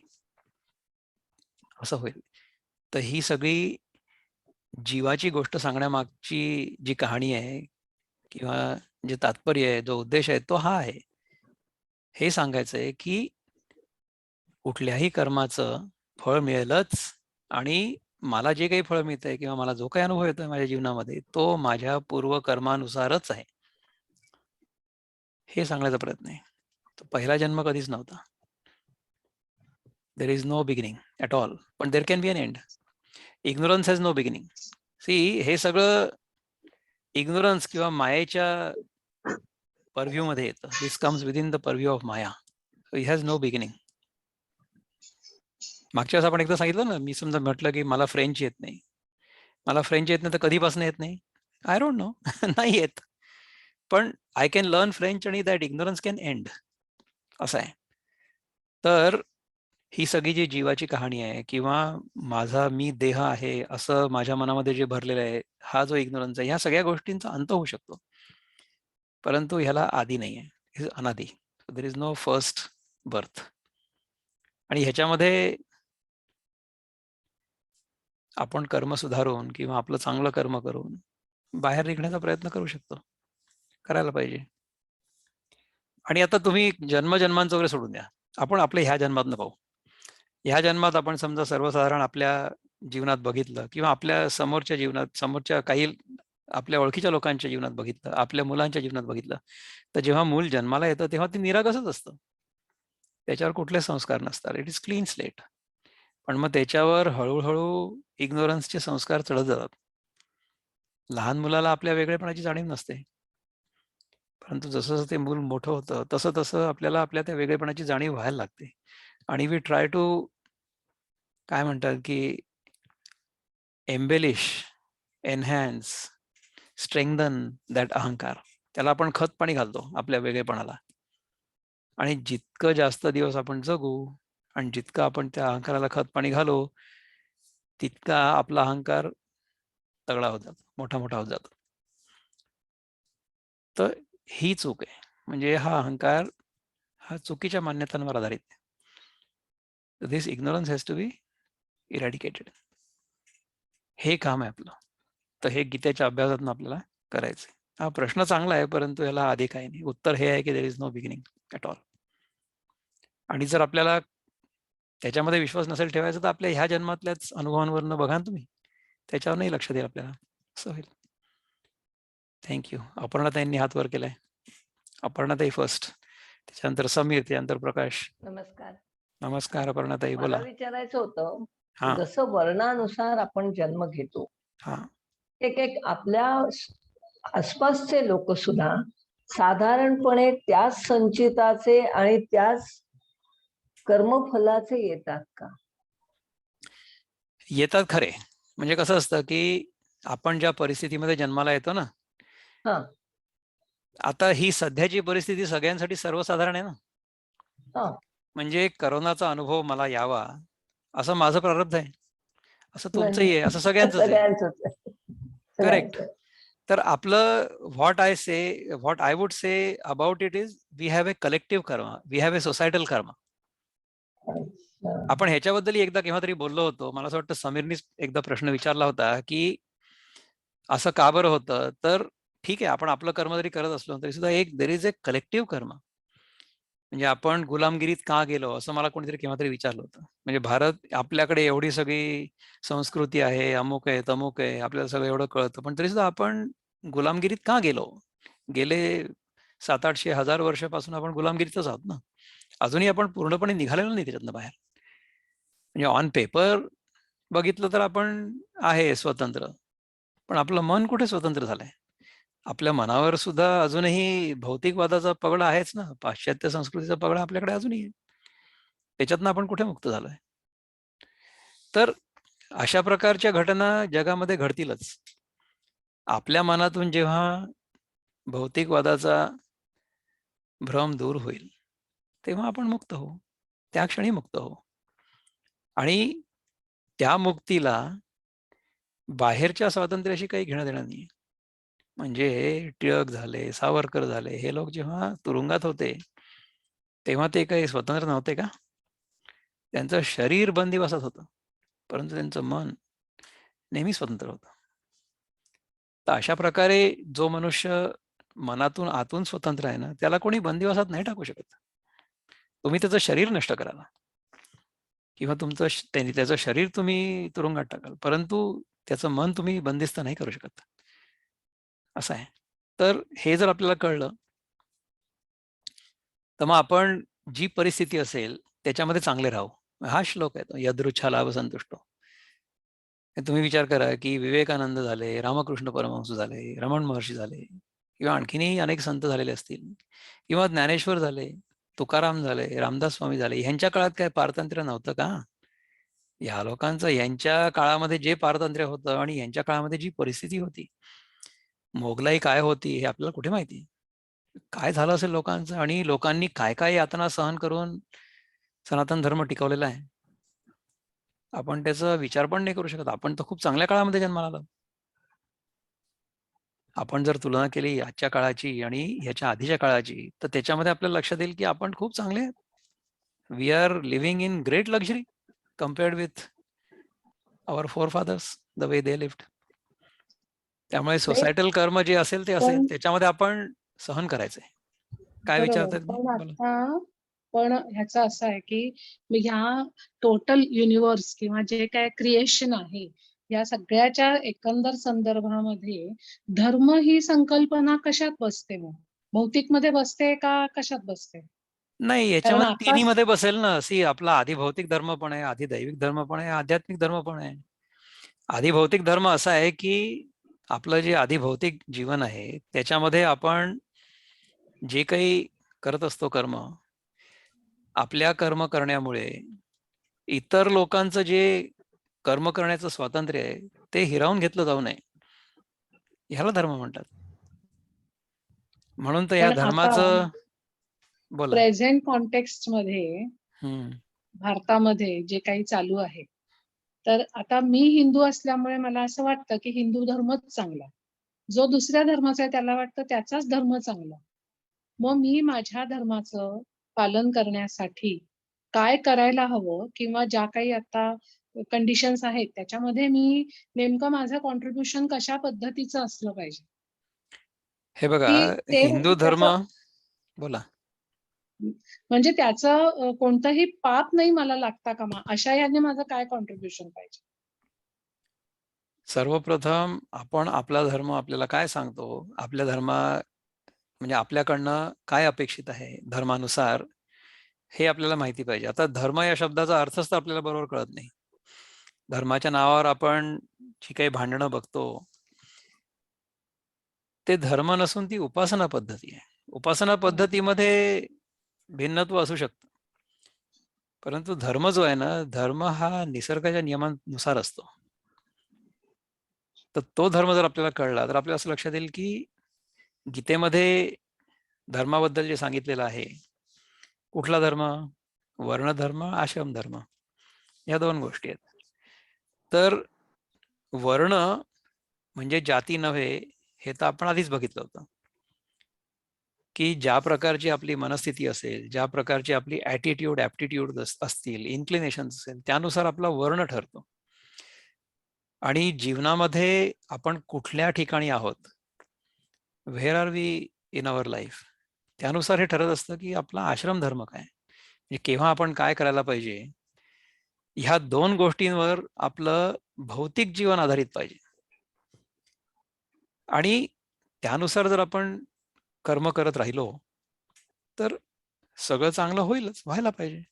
S1: असं होईल. तर ही सगळी जीवाची गोष्ट सांगण्यामागची जी कहाणी आहे किंवा जे तात्पर्य आहे, जो उद्देश आहे तो हा आहे. हे सांगायचं आहे की कुठल्याही कर्माचं फळ मिळेलच आणि मला जे काही फळ मिळतंय किंवा मला जो काही अनुभव येतोय माझ्या जीवनामध्ये तो माझ्या पूर्वकर्मानुसारच आहे, हे सांगण्याचा प्रयत्न आहे. तर पहिला जन्म कधीच नव्हता. There is no beginning at all, पण there can be an end. Ignorance has no beginning. See, हे सगळं इग्नोरन्स किंवा मायेच्या परव्ह्यू मध्ये येतं. This comes within the purview of maya. So it has no beginning. मागच्या वेळेस आपण एकदा सांगितलं ना, मी समजा म्हटलं की मला फ्रेंच येत नाही. मला फ्रेंच येत नाही तर कधीपासून येत नाही? I don't know. नाही येत. पण आय कॅन लर्न फ्रेंच आणि दॅट इग्नोरन्स कॅन एंड, असं आहे. तर ही सगळी जी जीवाची कहाणी आहे किंवा माझा मी देह आहे असं माझ्या मनामध्ये जे भरलेलं आहे, हा जो इग्नोरन्स आहे, ह्या सगळ्या गोष्टींचा अंत होऊ शकतो. परंतु ह्याला आदी नाही आहे. इज अनादी. There is no first birth. आणि ह्याच्यामध्ये आपण कर्म सुधारून किंवा आपलं चांगलं कर्म करून बाहेर निघण्याचा प्रयत्न करू शकतो. करायला पाहिजे. आणि आता तुम्ही जन्मजन्मांचं वगैरे सोडून द्या. आपण आपल्या ह्या जन्मातनं पाहू. ह्या जन्मात आपण समजा सर्वसाधारण आपल्या जीवनात बघितलं किंवा आपल्या समोरच्या जीवनात, समोरच्या काही आपल्या ओळखीच्या लोकांच्या जीवनात बघितलं, आपल्या मुलांच्या जीवनात बघितलं, तर जेव्हा मूल जन्माला येतं तेव्हा ते निरागसच असतं. त्याच्यावर कुठले संस्कार नसतात. It is clean slate. पण मग त्याच्यावर हळूहळू इग्नोरन्सचे संस्कार चढत जातात. लहान मुलाला आपल्या वेगळेपणाची जाणीव नसते, परंतु जसं जसं ते मूल मोठं होतं तसं तसं आपल्याला आपल्या त्या वेगळेपणाची जाणीव व्हायला लागते आणि वी ट्राय टू काय म्हणतात की एम्बेलिश, एनहॅन्स, स्ट्रेंगदन दॅट अहंकार. त्याला आपण खत पाणी घालतो आपल्या वेगळेपणाला. आणि जितकं जास्त दिवस आपण जगू आणि जितकं आपण त्या अहंकाराला खत पाणी घालू, तितका आपला अहंकार तगडा होत जातो, मोठा मोठा होत जातो. तर ही चूक आहे. म्हणजे हा अहंकार हा चुकीच्या मान्यतांवर आधारित आहे. दिस इग्नोरन्स हॅज टू बी इरॅडिकेटेड. हे काम आहे आपलं. तर हे गीतेच्या अभ्यासातून आपल्याला करायचं. हा प्रश्न चांगला आहे, परंतु याला आधी काही नाही. उत्तर हे आहे की there is no beginning at all. आणि जर आपल्याला त्याच्यामध्ये विश्वास नसेल ठेवायचा, तर आपल्या ह्या जन्मातल्याच अनुभवांवरनं बघा ना तुम्ही, त्याच्यावर नाही लक्ष देईल आपल्याला, असं होईल. थँक्यू. अपर्णाताईंनी हात वर केलाय. अपर्णाताई फर्स्ट, त्याच्यानंतर समीर, त्यानंतर प्रकाश.
S4: नमस्कार.
S1: नमस्कार अपर्णाताई,
S4: मला
S1: बोला.
S4: विचारायचं होतं,
S1: हा
S4: जसं वर्णानुसार आपण जन्म घेतो,
S1: हा
S4: एक आपल्या आसपासचे लोक सुद्धा साधारणपणे त्याच संचिताचे आणि त्याच कर्मफलाचे येतात का?
S1: येतात खरे. म्हणजे कसं असतं की आपण ज्या परिस्थितीमध्ये जन्माला येतो ना,
S4: हा
S1: आता ही सध्याची परिस्थिती सगळ्यांसाठी सर्वसाधारण आहे ना.
S4: हा
S1: म्हणजे करोनाचा अनुभव मला यावा असं माझं प्रारब्ध आहे, असं तुमचंही
S4: नाही,
S1: आहे, असं सगळ्यांचंच आहे.
S4: सगळ्यांचंच आहे.
S1: करेक्ट.
S4: सगळ्यांचं.
S1: तर आपलं what I would say about it is, we have a collective karma, we have a societal karma.
S4: अच्छा.
S1: आपण ह्याच्याबद्दल एकदा केव्हा तरी बोललो होतो. मला असं वाटतं समीरनीच एकदा प्रश्न विचारला होता की असं का बरं होतं. तर ठीक आहे, आपण आपलं कर्म जरी करत असलो तरी सुद्धा एक देर इज ए कलेक्टिव्ह कर्म. म्हणजे आपण गुलामगिरीत का गेलो, असं मला कोणीतरी केव्हा तरी विचारलं होतं. म्हणजे भारत, आपल्याकडे एवढी सगळी संस्कृती आहे, अमुक आहे तमुक आहे, आपल्याला सगळं एवढं कळतं, पण तरी सुद्धा आपण गुलामगिरीत का गेलो. गेले 700-800-1000 वर्षापासून आपण गुलामगिरीतच आहोत ना. अजूनही आपण पूर्णपणे निघालेलो नाही त्याच्यातनं बाहेर. म्हणजे ऑन पेपर बघितलं तर आपण आहे स्वतंत्र, पण आपलं मन कुठे स्वतंत्र झालंय. आपल्या मनावर सुद्धा अजूनही भौतिकवादाचा पगडा आहेच ना. पाश्चात्य संस्कृतीचा पगडा आपल्याकडे अजूनही आहे. त्याच्यातनं आपण कुठे मुक्त झालोय. तर अशा प्रकारच्या घटना जगामध्ये घडतीलच. आपल्या मनातून जेव्हा भौतिकवादाचा भ्रम दूर होईल, तेव्हा आपण मुक्त होऊ, त्या क्षणी मुक्त होऊ. आणि त्या मुक्तीला बाहेरच्या स्वातंत्र्याशी काही घेणं देणं नाही. म्हणजे टिळक झाले, सावरकर झाले, हे लोक जेव्हा तुरुंगात होते तेव्हा ते काही स्वतंत्र नव्हते का? त्यांचं शरीर बंदिवासात होतं, परंतु त्यांचं मन नेहमी स्वतंत्र होतं. तर अशा प्रकारे जो मनुष्य मनातून आतून स्वतंत्र आहे ना, त्याला कोणी बंदिवासात नाही टाकू शकत. तुम्ही त्याचं शरीर नष्ट कराल किंवा त्याचं शरीर तुम्ही तुरुंगात टाकाल, परंतु त्याचं मन तुम्ही बंदिस्त नाही करू शकत. असं आहे. तर हे जर आपल्याला कळलं, तर मग आपण जी परिस्थिती असेल त्याच्यामध्ये चांगले राहू. हा श्लोक आहे तो, यदृच्छा लाभ संतुष्टो. तुम्ही विचार करा की विवेकानंद झाले, रामकृष्ण परमहंस झाले, रमण महर्षी झाले, किंवा आणखीनही अनेक संत झालेले असतील, किंवा ज्ञानेश्वर झाले, तुकाराम झाले, रामदास स्वामी झाले. ह्यांच्या काळात काय पारतंत्र्य नव्हतं का? या लोकांचं यांच्या काळामध्ये जे पारतंत्र्य होतं आणि यांच्या काळामध्ये जी परिस्थिती होती, मोगलाई काय होती हे आपल्याला कुठे माहिती. काय झालं असेल लोकांचं, आणि लोकांनी काय काय यातना सहन करून सनातन धर्म टिकवलेला आहे, आपण त्याचा विचार पण नाही करू शकत. आपण तर खूप चांगल्या काळामध्ये जन्माला आलो. आपण जर तुलना केली आजच्या काळाची आणि ह्याच्या आधीच्या काळाची, तर त्याच्यामध्ये आपल्याला लक्षात येईल की आपण खूप चांगले आहेत. We are living in great luxury compared with our forefathers, the way they lived. त्यामुळे सोसायटल कर्म जे असेल ते असेल,
S3: पण
S1: त्याच्यामध्ये आपण सहन करायचंय. काय
S3: बरोबर.
S1: विचारताय तुम्ही?
S3: पण
S1: बोला.
S3: आता पण ह्याचं असं आहे की ह्या टोटल युनिव्हर्स किंवा जे काय क्रिएशन आहे, या सगळ्याच्या एकंदर संदर्भामध्ये धर्म ही संकल्पना कशात बसते मग? भौतिकमध्ये बसते का कशात बसते?
S1: नाही,
S3: कारण
S1: याच्यामध्ये
S3: आता
S1: तिन्ही मध्ये बसेल ना. आपला आधी भौतिक धर्म पण आहे, आधी दैविक धर्म पण आहे, आध्यात्मिक धर्म पण आहे. आधी भौतिक धर्म असा आहे की आपलं जे आधी भौतिक जीवन आहे त्याच्यामध्ये आपण जे काही करत असतो कर्म, आपल्या कर्म करण्यामुळे इतर लोकांचं जे कर्म करण्याचं स्वातंत्र्य आहे ते हिरावून घेतलं जाऊ नये, ह्याला धर्म म्हणतात. म्हणून तर या
S3: पण आता
S1: धर्माचं बोला.
S3: प्रेझेंट कॉन्टेक्स्ट मध्ये
S1: हम्म.
S3: भारतामध्ये जे काही चालू आहे, तर आता मी हिंदू असल्यामुळे मला असं वाटतं की हिंदू धर्मच चांगला. जो दुसऱ्या धर्माचा आहे त्याला वाटतं त्याचाच धर्म चांगला. मग मी माझ्या धर्माचं पालन करण्यासाठी काय करायला हवं किंवा ज्या काही आता कंडिशन्स आहेत त्याच्यामध्ये मी नेमकं माझं कॉन्ट्रीब्युशन कशा पद्धतीचं असलं पाहिजे,
S1: हे बघा,
S3: की ते
S1: हिंदू धर्म
S3: त्याचं
S1: बोला.
S3: म्हणजे त्याचं कोणतंही पाप नाही मला लागता कामा अशा याने माझं काय कॉन्ट्रीब्युशन पाहिजे.
S1: सर्वप्रथम आपण आपला धर्म आपल्याला काय सांगतो, आपल्या म्हणजे आपल्याकडनं काय अपेक्षित आहे धर्मानुसार, हे आपल्याला माहिती पाहिजे. आता धर्म या शब्दाचा अर्थच तर आपल्याला बरोबर कळत नाही. धर्माच्या नावावर आपण जी काही भांडणं बघतो ते धर्म नसून ती उपासना पद्धती आहे. उपासना पद्धतीमध्ये भिन्नत्व असू शकतं, परंतु धर्म जो आहे ना, धर्म हा निसर्गाच्या नियमांनुसार असतो. तर तो धर्म जर आपल्याला कळला तर आपल्याला असं लक्षात येईल की गीतेमध्ये धर्माबद्दल जे सांगितलेलं आहे, कुठला धर्म, वर्णधर्म, आश्रम धर्म, या 2 गोष्टी आहेत. तर वर्ण म्हणजे जाती नव्हे, हे तर आपण आधीच बघितलं होतं की ज्या प्रकारची आपली मनस्थिती असेल, ज्या प्रकारची आपली ॲटिट्यूड ॲप्टिट्यूड असतील, इन्क्लिनेशन असेल, त्यानुसार आपला वर्ण ठरतो. आणि जीवनामध्ये आपण कुठल्या ठिकाणी आहोत, where are we in our life, त्यानुसार हे ठरत असतं की आपला आश्रम धर्म काय, म्हणजे केव्हा आपण काय करायला पाहिजे. ह्या 2 गोष्टींवर आपलं भौतिक जीवन आधारित पाहिजे. आणि त्यानुसार जर आपण कर्म करत राहिलो तर सगळं चांगलं होईलच, व्हायला पाहिजे.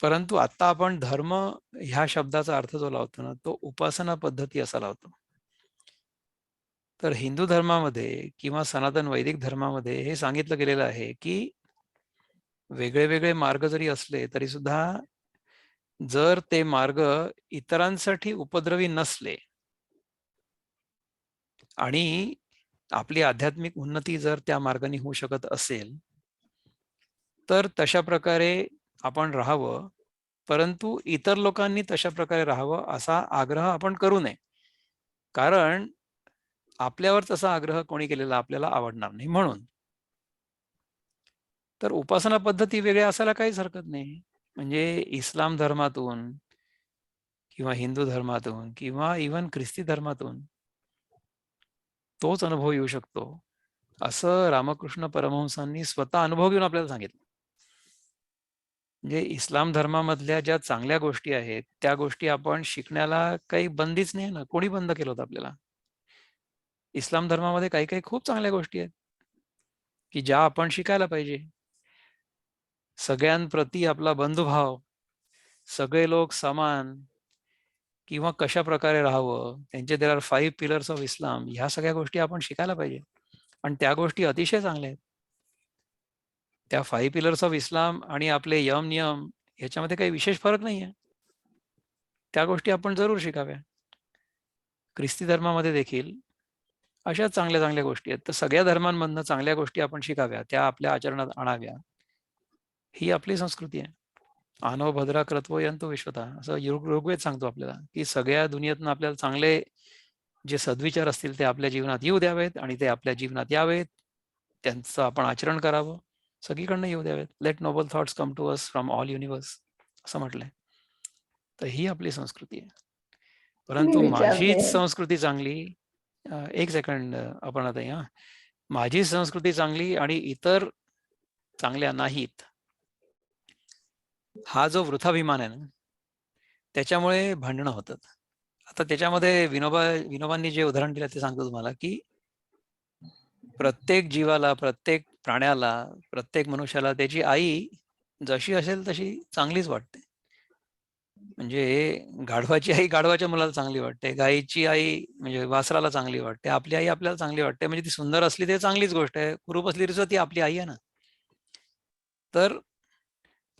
S1: परंतु आता आपण धर्म ह्या शब्दाचा अर्थ जो लावतो ना, तो उपासना पद्धती असा लावतो. तर हिंदू धर्मामध्ये किंवा सनातन वैदिक धर्मामध्ये हे सांगितलं गेलेलं आहे की वेगळे वेगळे मार्ग जरी असले तरी सुद्धा जर ते मार्ग इतरांसाठी उपद्रवी नसले आणि आपली आध्यात्मिक उन्नती जर त्या मार्गाने होऊ शकत असेल तर तशा प्रकारे आपण राहावं. परंतु इतर लोकांनी तशा प्रकारे राहावं असा आग्रह आपण करू नये, कारण आपल्यावर तसा आग्रह कोणी केलेला आपल्याला आवडणार नाही म्हणून. तर उपासना पद्धती वेगळ्या असायला काहीच हरकत नाही. म्हणजे इस्लाम धर्मातून किंवा हिंदू धर्मातून किंवा इव्हन ख्रिस्ती धर्मातून तोच अनुभव येऊ शकतो, असं रामकृष्ण परमहंसांनी स्वतः अनुभव घेऊन आपल्याला सांगितलं. म्हणजे इस्लाम धर्मामधल्या ज्या चांगल्या गोष्टी आहेत त्या गोष्टी आपण शिकण्याला काही बंदीच नाही ना, कोणी बंद केलं होतं आपल्याला. इस्लाम धर्मामध्ये काही काही खूप चांगल्या गोष्टी आहेत की ज्या आपण शिकायला पाहिजे. सगळ्यांप्रती आपला बंधुभाव, सगळे लोक समान, किंवा कशा प्रकारे राहावं, त्यांचे there are 5 pillars of Islam, ह्या सगळ्या गोष्टी आपण शिकायला पाहिजे. आणि त्या गोष्टी अतिशय चांगल्या आहेत. त्या 5 पिलर्स ऑफ इस्लाम आणि आपले यम नियम ह्याच्यामध्ये काही विशेष फरक नाही आहे. त्या गोष्टी आपण जरूर शिकाव्या. ख्रिस्ती धर्मामध्ये देखील अशा चांगल्या चांगल्या गोष्टी आहेत. तर सगळ्या धर्मांमधनं चांगल्या गोष्टी आपण शिकाव्या, त्या आपल्या आचरणात आणाव्या, ही आपली संस्कृती आहे. आनो भद्रा क्रत्वो यंतो विश्वता, असं ऋग्वेद सांगतो आपल्याला की सगळ्या दुनियेतनं आपल्याला चांगले जे सद्विचार असतील ते आपल्या जीवनात येऊ द्यावेत आणि ते आपल्या जीवनात यावेत, त्यांचं आपण आचरण करावं, सगळीकडनं येऊ द्यावेत. Let noble thoughts come to us from all universe, असं म्हटलंय. तर ही आपली संस्कृती आहे. परंतु
S4: मी
S1: माझीच
S4: विचारते
S1: संस्कृती चांगली, एक सेकंड अपर्णाताई, माझी संस्कृती चांगली आणि इतर चांगल्या नाहीत, हा जो वृथाभिमान आहे ना, त्याच्यामुळे भांडणं होतात. आता त्याच्यामध्ये विनोबांनी जे उदाहरण दिलं ते सांगतो तुम्हाला की प्रत्येक जीवाला, प्रत्येक प्राण्याला, प्रत्येक मनुष्याला त्याची आई जशी असेल तशी चांगलीच वाटते. म्हणजे गाढवाची आई गाढवाच्या मुलाला चांगली वाटते, गायीची आई म्हणजे वासराला चांगली वाटते, आपली आई आपल्याला चांगली वाटते. म्हणजे ती सुंदर असली ते चांगलीच गोष्ट आहे, कुरूप असली तरी ती आपली आई आहे ना. तर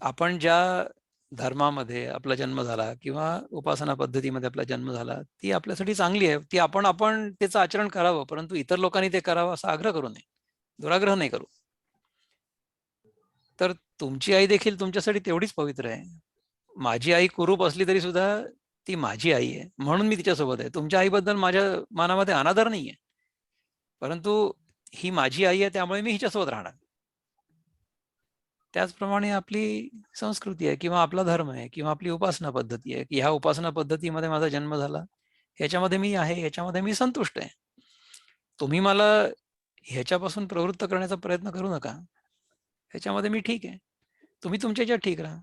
S1: आपण ज्या धर्मामध्ये आपला जन्म झाला किंवा उपासना पद्धतीमध्ये आपला जन्म झाला, ती आपल्यासाठी चांगली आहे. ती आपण त्याचं आचरण करावं, परंतु इतर लोकांनी ते करावं असा आग्रह करू नये, दुराग्रह नाही करू. तर तुमची आई देखील तुमच्यासाठी तेवढीच पवित्र आहे. माझी आई कुरूप असली तरी सुद्धा ती माझी आई आहे, म्हणून मी तिच्यासोबत आहे. तुमच्या आईबद्दल माझ्या मनामध्ये अनादर नाहीये, परंतु ही माझी आई आहे, त्यामुळे मी हिच्यासोबत राहणार. त्याचप्रमाणे आपली संस्कृती आहे किंवा आपला धर्म आहे किंवा आपली उपासना पद्धती आहे की ह्या उपासना पद्धतीमध्ये माझा जन्म झाला, ह्याच्यामध्ये मी आहे, ह्याच्यामध्ये मी संतुष्ट आहे. तुम्ही मला ह्याच्यापासून प्रवृत्त करण्याचा प्रयत्न करू नका, ह्याच्यामध्ये मी ठीक आहे, तुम्ही तुमच्या ह्याच्यात ठीक राहा.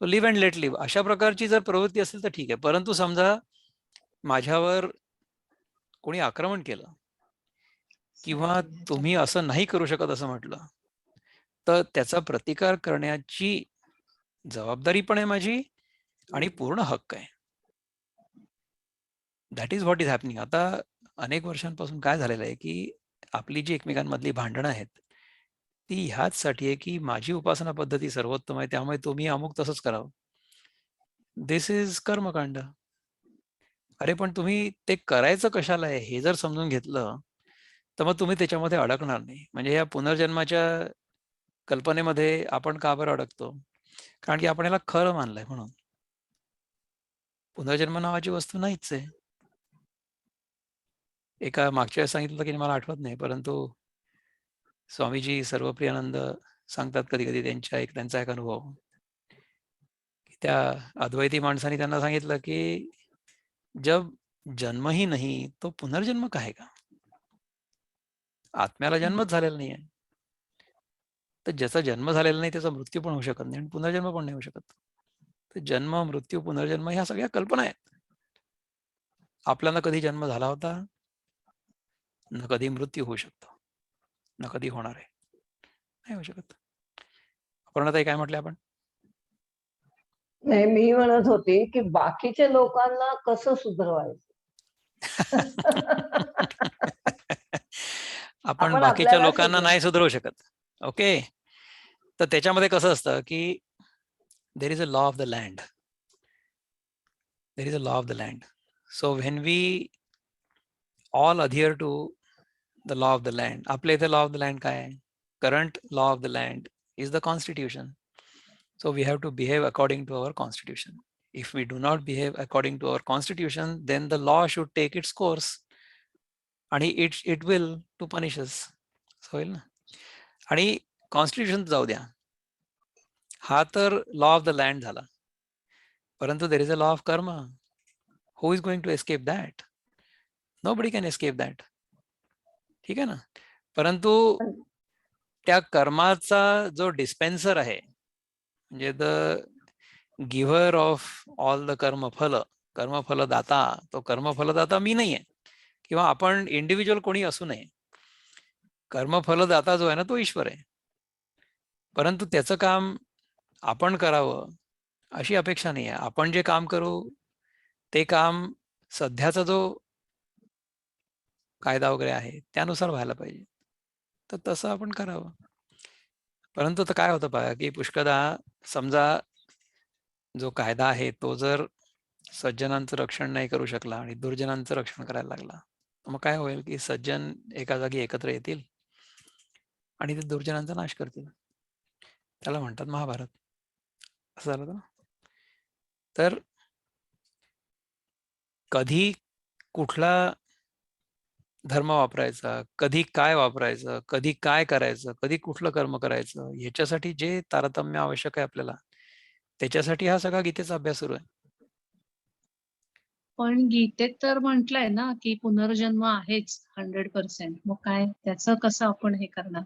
S1: लिव्ह अँड लेट लिव्ह अशा प्रकारची जर प्रवृत्ती असेल तर ठीक आहे. परंतु समजा माझ्यावर कोणी आक्रमण केलं किंवा तुम्ही असं नाही करू शकत असं म्हटलं, तर त्याचा प्रतिकार करण्याची जबाबदारी पण आहे माझी आणि पूर्ण हक्क आहे. That is what is happening. आता अनेक वर्षांपासून काय झालेलं आहे की आपली जी एकमेकांमधली भांडणं आहेत ती ह्याचसाठी आहे की माझी उपासना पद्धती सर्वोत्तम आहे, त्यामुळे तुम्ही अमुक तसंच करावं. दिस इज कर्मकांड. अरे पण तुम्ही ते करायचं कशाला आहे हे जर समजून घेतलं तर मग तुम्ही त्याच्यामध्ये अडकणार नाही. म्हणजे या पुनर्जन्माच्या कल्पनेमध्ये आपण का बरं अडकतो? कारण की आपण याला खरं मानलंय म्हणून. पुनर्जन्म नावाची वस्तू नाहीच आहे. एका मागच्या वेळेस सांगितलं की मला आठवत नाही, परंतु स्वामीजी सर्वप्रियानंद सांगतात कधी कधी त्यांचा एक अनुभव की त्या अद्वैती माणसाने त्यांना सांगितलं की जब जन्म ही नाही तो पुनर्जन्म का आहे का? आत्म्याला जन्मच झालेला नाही आहे, तर ज्याचा जन्म झालेला नाही त्याचा मृत्यू पण होऊ शकत नाही आणि पुनर्जन्म पण नाही होऊ शकत. तर जन्म, मृत्यू, पुनर्जन्म ह्या सगळ्या कल्पना आहेत. आपल्याला कधी जन्म झाला होता, न कधी मृत्यू होऊ शकतो, न कधी होणार आहे, नाही होऊ शकत. अपर्णाताई काय म्हटले आपण?
S4: नाही, मी म्हणत होती की बाकीच्या लोकांना कसं सुधरवायचं.
S1: आपण
S4: आपण
S1: बाकीच्या
S4: आपल्याला
S1: लोकांना
S4: सुधरव.
S1: नाही सुधरवू शकत. ओके, तर त्याच्यामध्ये कसं असतं की there is a law of the land. There is a law of the land. So when we all adhere to the law of the land. आपल्या इथे law of the land काय आहे? Current law of the land is the constitution. So we have to behave according to our constitution. If we do not behave according to our constitution, then the law should take its course आणि it will to punish us. असं होईल ना. आणि constitution जाऊ द्या, हा तर law of the land झाला, परंतु there is a law of karma. Who is going to escape that? Nobody can escape that. ठीक आहे ना. परंतु त्या कर्माचा जो डिस्पेन्सर आहे, म्हणजे the giver of all the कर्मफल, कर्मफलदाता, तो कर्मफलदाता मी नाही आहे किंवा आपण इंडिव्हिज्युअल कोणी असू नये. कर्मफलदाता जो आहे ना तो ईश्वर आहे, परंतु त्याचं काम आपण करावं अशी अपेक्षा नाही आहे. आपण जे काम करू ते काम सध्याचा जो कायदा वगैरे आहे त्यानुसार व्हायला पाहिजे, तर तसं आपण करावं. परंतु तर काय होतं पहा की पुष्कळदा समजा जो कायदा आहे तो जर सज्जनांचं रक्षण नाही करू शकला आणि दुर्जनांचं रक्षण करायला लागला, तर मग काय होईल की सज्जन एका जागी एकत्र येतील आणि ते दुर्जनांचा नाश करतील. त्याला म्हणतात महाभारत. असं झालं ना. तर कधी कुठला धर्म वापरायचा, कधी काय वापरायचं, कधी काय करायचं, कधी कुठलं कर्म करायचं, ह्याच्यासाठी जे तारतम्य आवश्यक आहे आपल्याला, त्याच्यासाठी हा सगळा गीतेचा अभ्यास सुरू आहे.
S3: पण गीतेत तर म्हटलंय ना की पुनर्जन्म आहेच 100%. मग काय त्याचं कसं आपण हे करणार?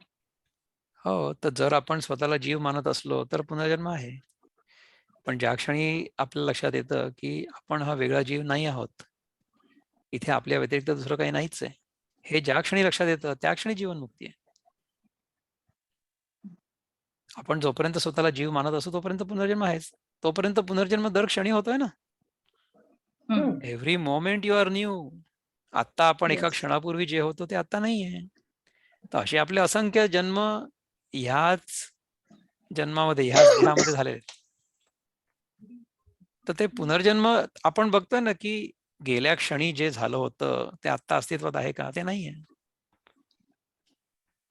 S1: हो, तर जर आपण स्वतःला जीव मानत असलो तर पुनर्जन्म आहे. पण ज्या क्षणी आपल्या लक्षात येतं की आपण हा वेगळा जीव नाही आहोत, इथे आपल्या व्यतिरिक्त दुसरं काही नाहीच आहे, हे ज्या क्षणी लक्षात येतं त्या क्षणी जीवनमुक्ती आहे. आपण जोपर्यंत स्वतःला जीव मानत असतो तोपर्यंत पुनर्जन्म आहेच. तोपर्यंत पुनर्जन्म दर क्षणी होतोय ना. Every moment you are new. आत्ता आपण एका
S4: Yes.
S1: क्षणापूर्वी जे होतो ते आता नाही आहे. तर असे आपले असंख्य जन्म ह्याच जन्मामध्ये ह्याच देहामध्ये झालेले आहेत. तर ते पुनर्जन्म आपण बघतोय ना, की गेल्या क्षणी जे झालं होतं ते आता अस्तित्वात आहे का? ते नाहीये.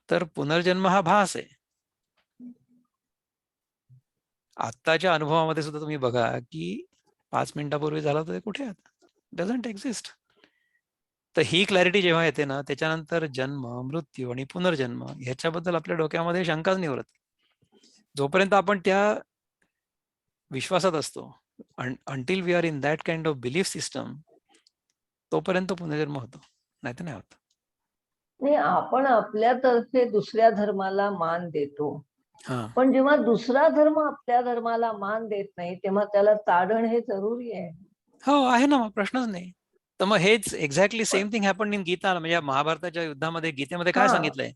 S1: तर पुनर्जन्म हा भास आहे. आत्ताच्या अनुभवामध्ये सुद्धा तुम्ही बघा, की 5 मिनिटापूर्वी झालं तर ते कुठे आहे? Doesn't exist. तर ही क्लॅरिटी जेव्हा येते ना, त्याच्यानंतर जन्म, मृत्यू आणि पुनर्जन्म ह्याच्याबद्दल आपल्या डोक्यामध्ये शंकाच नाही उरत. जोपर्यंत आपण त्या विश्वासात असतो, until we are in that kind of belief system, तोपर्यंत पुनर्जन्म होतो, नाही तर नाही होत.
S4: नाही, आपण आपल्यातर्फे दुसऱ्या धर्माला मान देतो,
S1: हा,
S4: पण जेव्हा दुसरा धर्म आपल्या धर्माला मान देत नाही तेव्हा त्याला ताडण हे जरुरी आहे.
S1: हो आहे ना, मग प्रश्नच नाही. तर मग हेच एक्झॅक्टली
S4: पण
S1: same thing happen in Gita. म्हणजे महाभारताच्या युद्धामध्ये गीतेमध्ये काय
S4: हा
S1: सांगितलंय?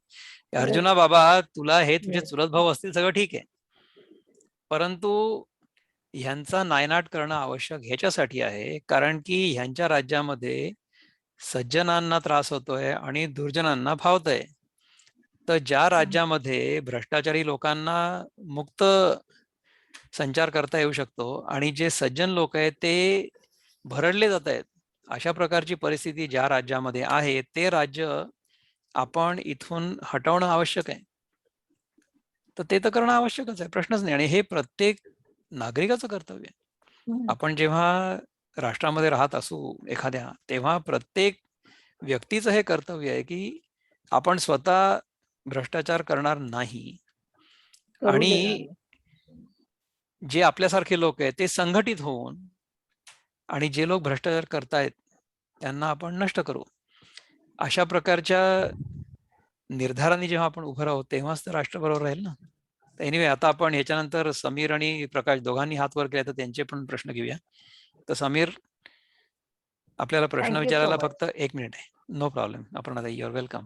S1: अर्जुना बाबा, तुला हे तुझे
S4: Yes.
S1: चुलत भाऊ असतील सगळं ठीक आहे, परंतु ह्यांचा नायनाट करणं आवश्यक ह्याच्यासाठी आहे, कारण की ह्यांच्या राज्यामध्ये सज्जनांना त्रास होतोय आणि दुर्जनांना फावतंय. तर ज्या राज्यामध्ये भ्रष्टाचारी लोकांना मुक्त संचार करता येऊ शकतो आणि जे सज्जन लोक आहेत ते भरडले जात आहेत, अशा प्रकारची परिस्थिती ज्या राज्यामध्ये आहे ते राज्य आपण इथून हटवणं आवश्यक आहे. तर ते तर करणं आवश्यकच आहे, प्रश्नच नाही. आणि हे प्रत्येक नागरिकाचं कर्तव्य आहे. आपण जेव्हा राष्ट्रामध्ये राहत असू एखाद्या, तेव्हा प्रत्येक व्यक्तीचं हे कर्तव्य आहे की आपण स्वतः भ्रष्टाचार करणार नाही
S4: करू
S1: आणि
S4: देणार नाही.
S1: जे आपल्यासारखे लोक आहेत ते संघटित होऊन आणि जे लोक भ्रष्टाचार करतायत त्यांना आपण नष्ट करू. अशा प्रकारच्या निर्धारांनी जेव्हा आपण उभं राहू तेव्हाच तर राष्ट्र बरोबर राहील ना. तर एनिवे, आता आपण ह्याच्यानंतर समीर आणि प्रकाश दोघांनी हात वर केले, तर त्यांचे पण प्रश्न घेऊया. तर समीर, आपल्याला प्रश्न
S4: थँक्यू सो
S1: विचारायला
S4: मच.
S1: फक्त 1 मिनिट आहे. No problem. आपण आता युअर वेलकम.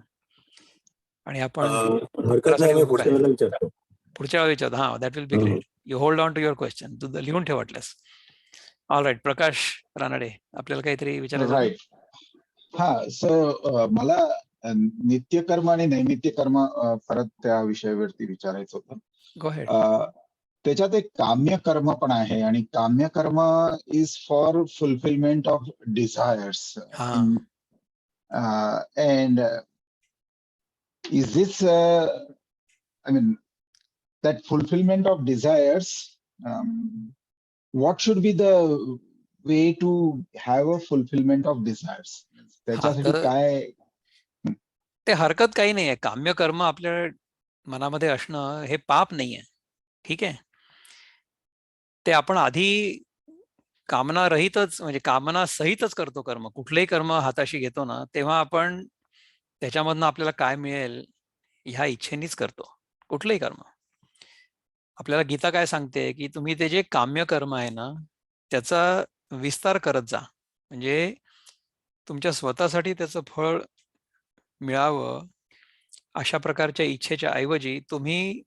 S1: आणि आपण
S5: हरकत नाही,
S1: उत्तरासाठी
S5: मी
S1: उत्सुक
S5: पुढच्या
S1: आहे.
S5: वेळेला विचारतो.
S1: पुढच्या वेळी विचार. हा, that will be great. You hold on to your question. तू लिहून ठेव वाटल्यास. ऑल राईट, प्रकाश रानडे, आपल्याला काहीतरी विचारायचं होतं?
S2: राईट. हा, सो मला नित्यकर्म आणि नैमित्य कर्म परत त्या विषयावरती विचारायचं होतं.
S1: Go ahead.
S2: त्याच्यात एक काम्य कर्म पण आहे आणि काम्य कर्म is for fulfilment of desires.
S1: हा,
S2: and is this I mean, that fulfillment of desires, what should be the way to have a fulfillment of desires? त्याच्यासाठी
S1: तर
S2: काय?
S1: ते हरकत काही नाहीये. काम्य कर्म आपल्या मनामध्ये असणं हे पाप नाहीये, ठीक आहे. ते आपण आधी कामना रहितच, म्हणजे कामना सहितच करतो कर्म. कुठलेही कर्म हाताशी घेतो ना, तेव्हा आपण त्याच्यामधनं आपल्याला काय मिळेल ह्या इच्छेनीच करतो कुठलंही कर्म. आपल्याला गीता काय सांगते की तुम्ही ते जे काम्य कर्म आहे ना त्याचा विस्तार करत जा, म्हणजे तुमच्या स्वतःसाठी त्याचं फळ मिळावं अशा प्रकारच्या इच्छेच्या ऐवजी तुम्ही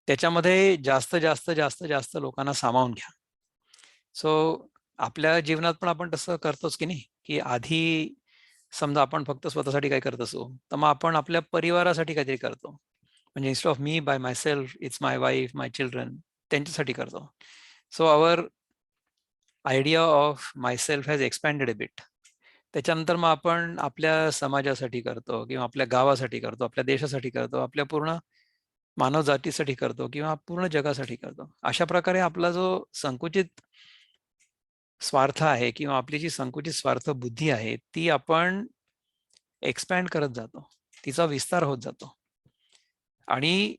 S1: त्याच्यामध्ये जास्त जास्त जास्त जास्त लोकांना सामावून घ्या. सो आपल्या जीवनात पण आपण तसं करतोच की नाही, की आधी समजा आपण फक्त स्वतःसाठी काय करत असू, तर मग आपण आपल्या परिवारासाठी काहीतरी करतो. म्हणजे इन्स्टेड ऑफ मी by myself, it's my wife, my children, त्यांच्यासाठी करतो. So our idea of myself has expanded a bit. त्याच्यानंतर मग आपण आपल्या समाजासाठी करतो किंवा आपल्या गावासाठी करतो, आपल्या देशासाठी करतो, आपल्या पूर्ण मानव जातीसाठी करतो किंवा पूर्ण जगासाठी करतो. अशा प्रकारे आपला जो संकुचित स्वार्थ आहे किंवा आपली जी संकुचित स्वार्थ बुद्धी आहे ती आपण एक्सपॅन्ड करत जातो, तिचा विस्तार होत जातो. आणि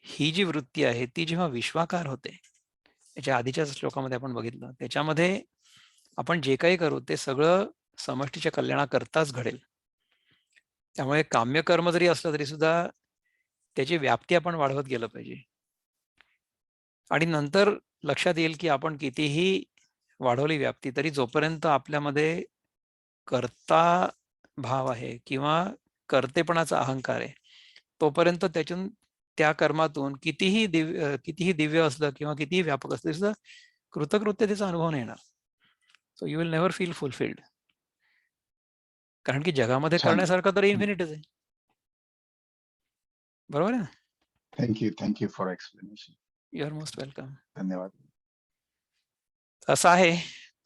S1: ही जी वृत्ती आहे ती जेव्हा विश्वाकार होते, याच्या आधीच्या श्लोकामध्ये आपण बघितलं, त्याच्यामध्ये आपण जे काही करू ते सगळं समष्टीच्या कल्याणाकरताच घडेल. त्यामुळे काम्य कर्म जरी असलं तरी सुद्धा त्याची व्याप्ती आपण वाढवत गेलं पाहिजे. आणि नंतर लक्षात येईल की आपण कितीही वाढवली व्याप्ती तरी जोपर्यंत आपल्यामध्ये कर्ता भाव आहे किंवा कर्तेपणाचा अहंकार आहे तोपर्यंत त्यातून, त्या कर्मातून कितीही दिव्य असलं किंवा कितीही व्यापक असलं सुद्धा कृतकृत्यतेचा अनुभव नाही येणार. So you will never feel fulfilled. कारण की जगामध्ये
S2: छान.
S1: करण्यासारखं तर इन्फिनिटच आहे. बरोबर आहे ना?
S2: Thank you for explanation.
S1: You are most welcome.
S2: धन्यवाद.
S1: असं आहे.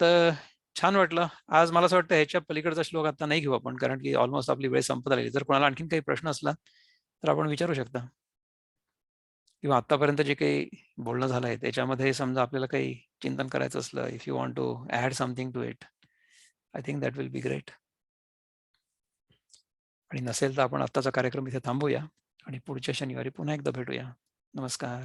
S1: तर छान वाटलं आज. मला असं वाटतं ह्याच्या पलीकडचा श्लोक आता नाही घेऊ आपण, कारण की ऑलमोस्ट आपली वेळ संपत आलेली. जर कोणाला आणखीन काही प्रश्न असला तर आपण विचारू शकता, किंवा आतापर्यंत जे काही बोलणं झालं आहे त्याच्यामध्ये समजा आपल्याला काही चिंतन करायचं असलं, if you want to add something to it, I think that will be great. आणि नसेल तर आपण आत्ताचा कार्यक्रम इथे थांबूया आणि पुढच्या शनिवारी पुन्हा एकदा भेटूया. नमस्कार.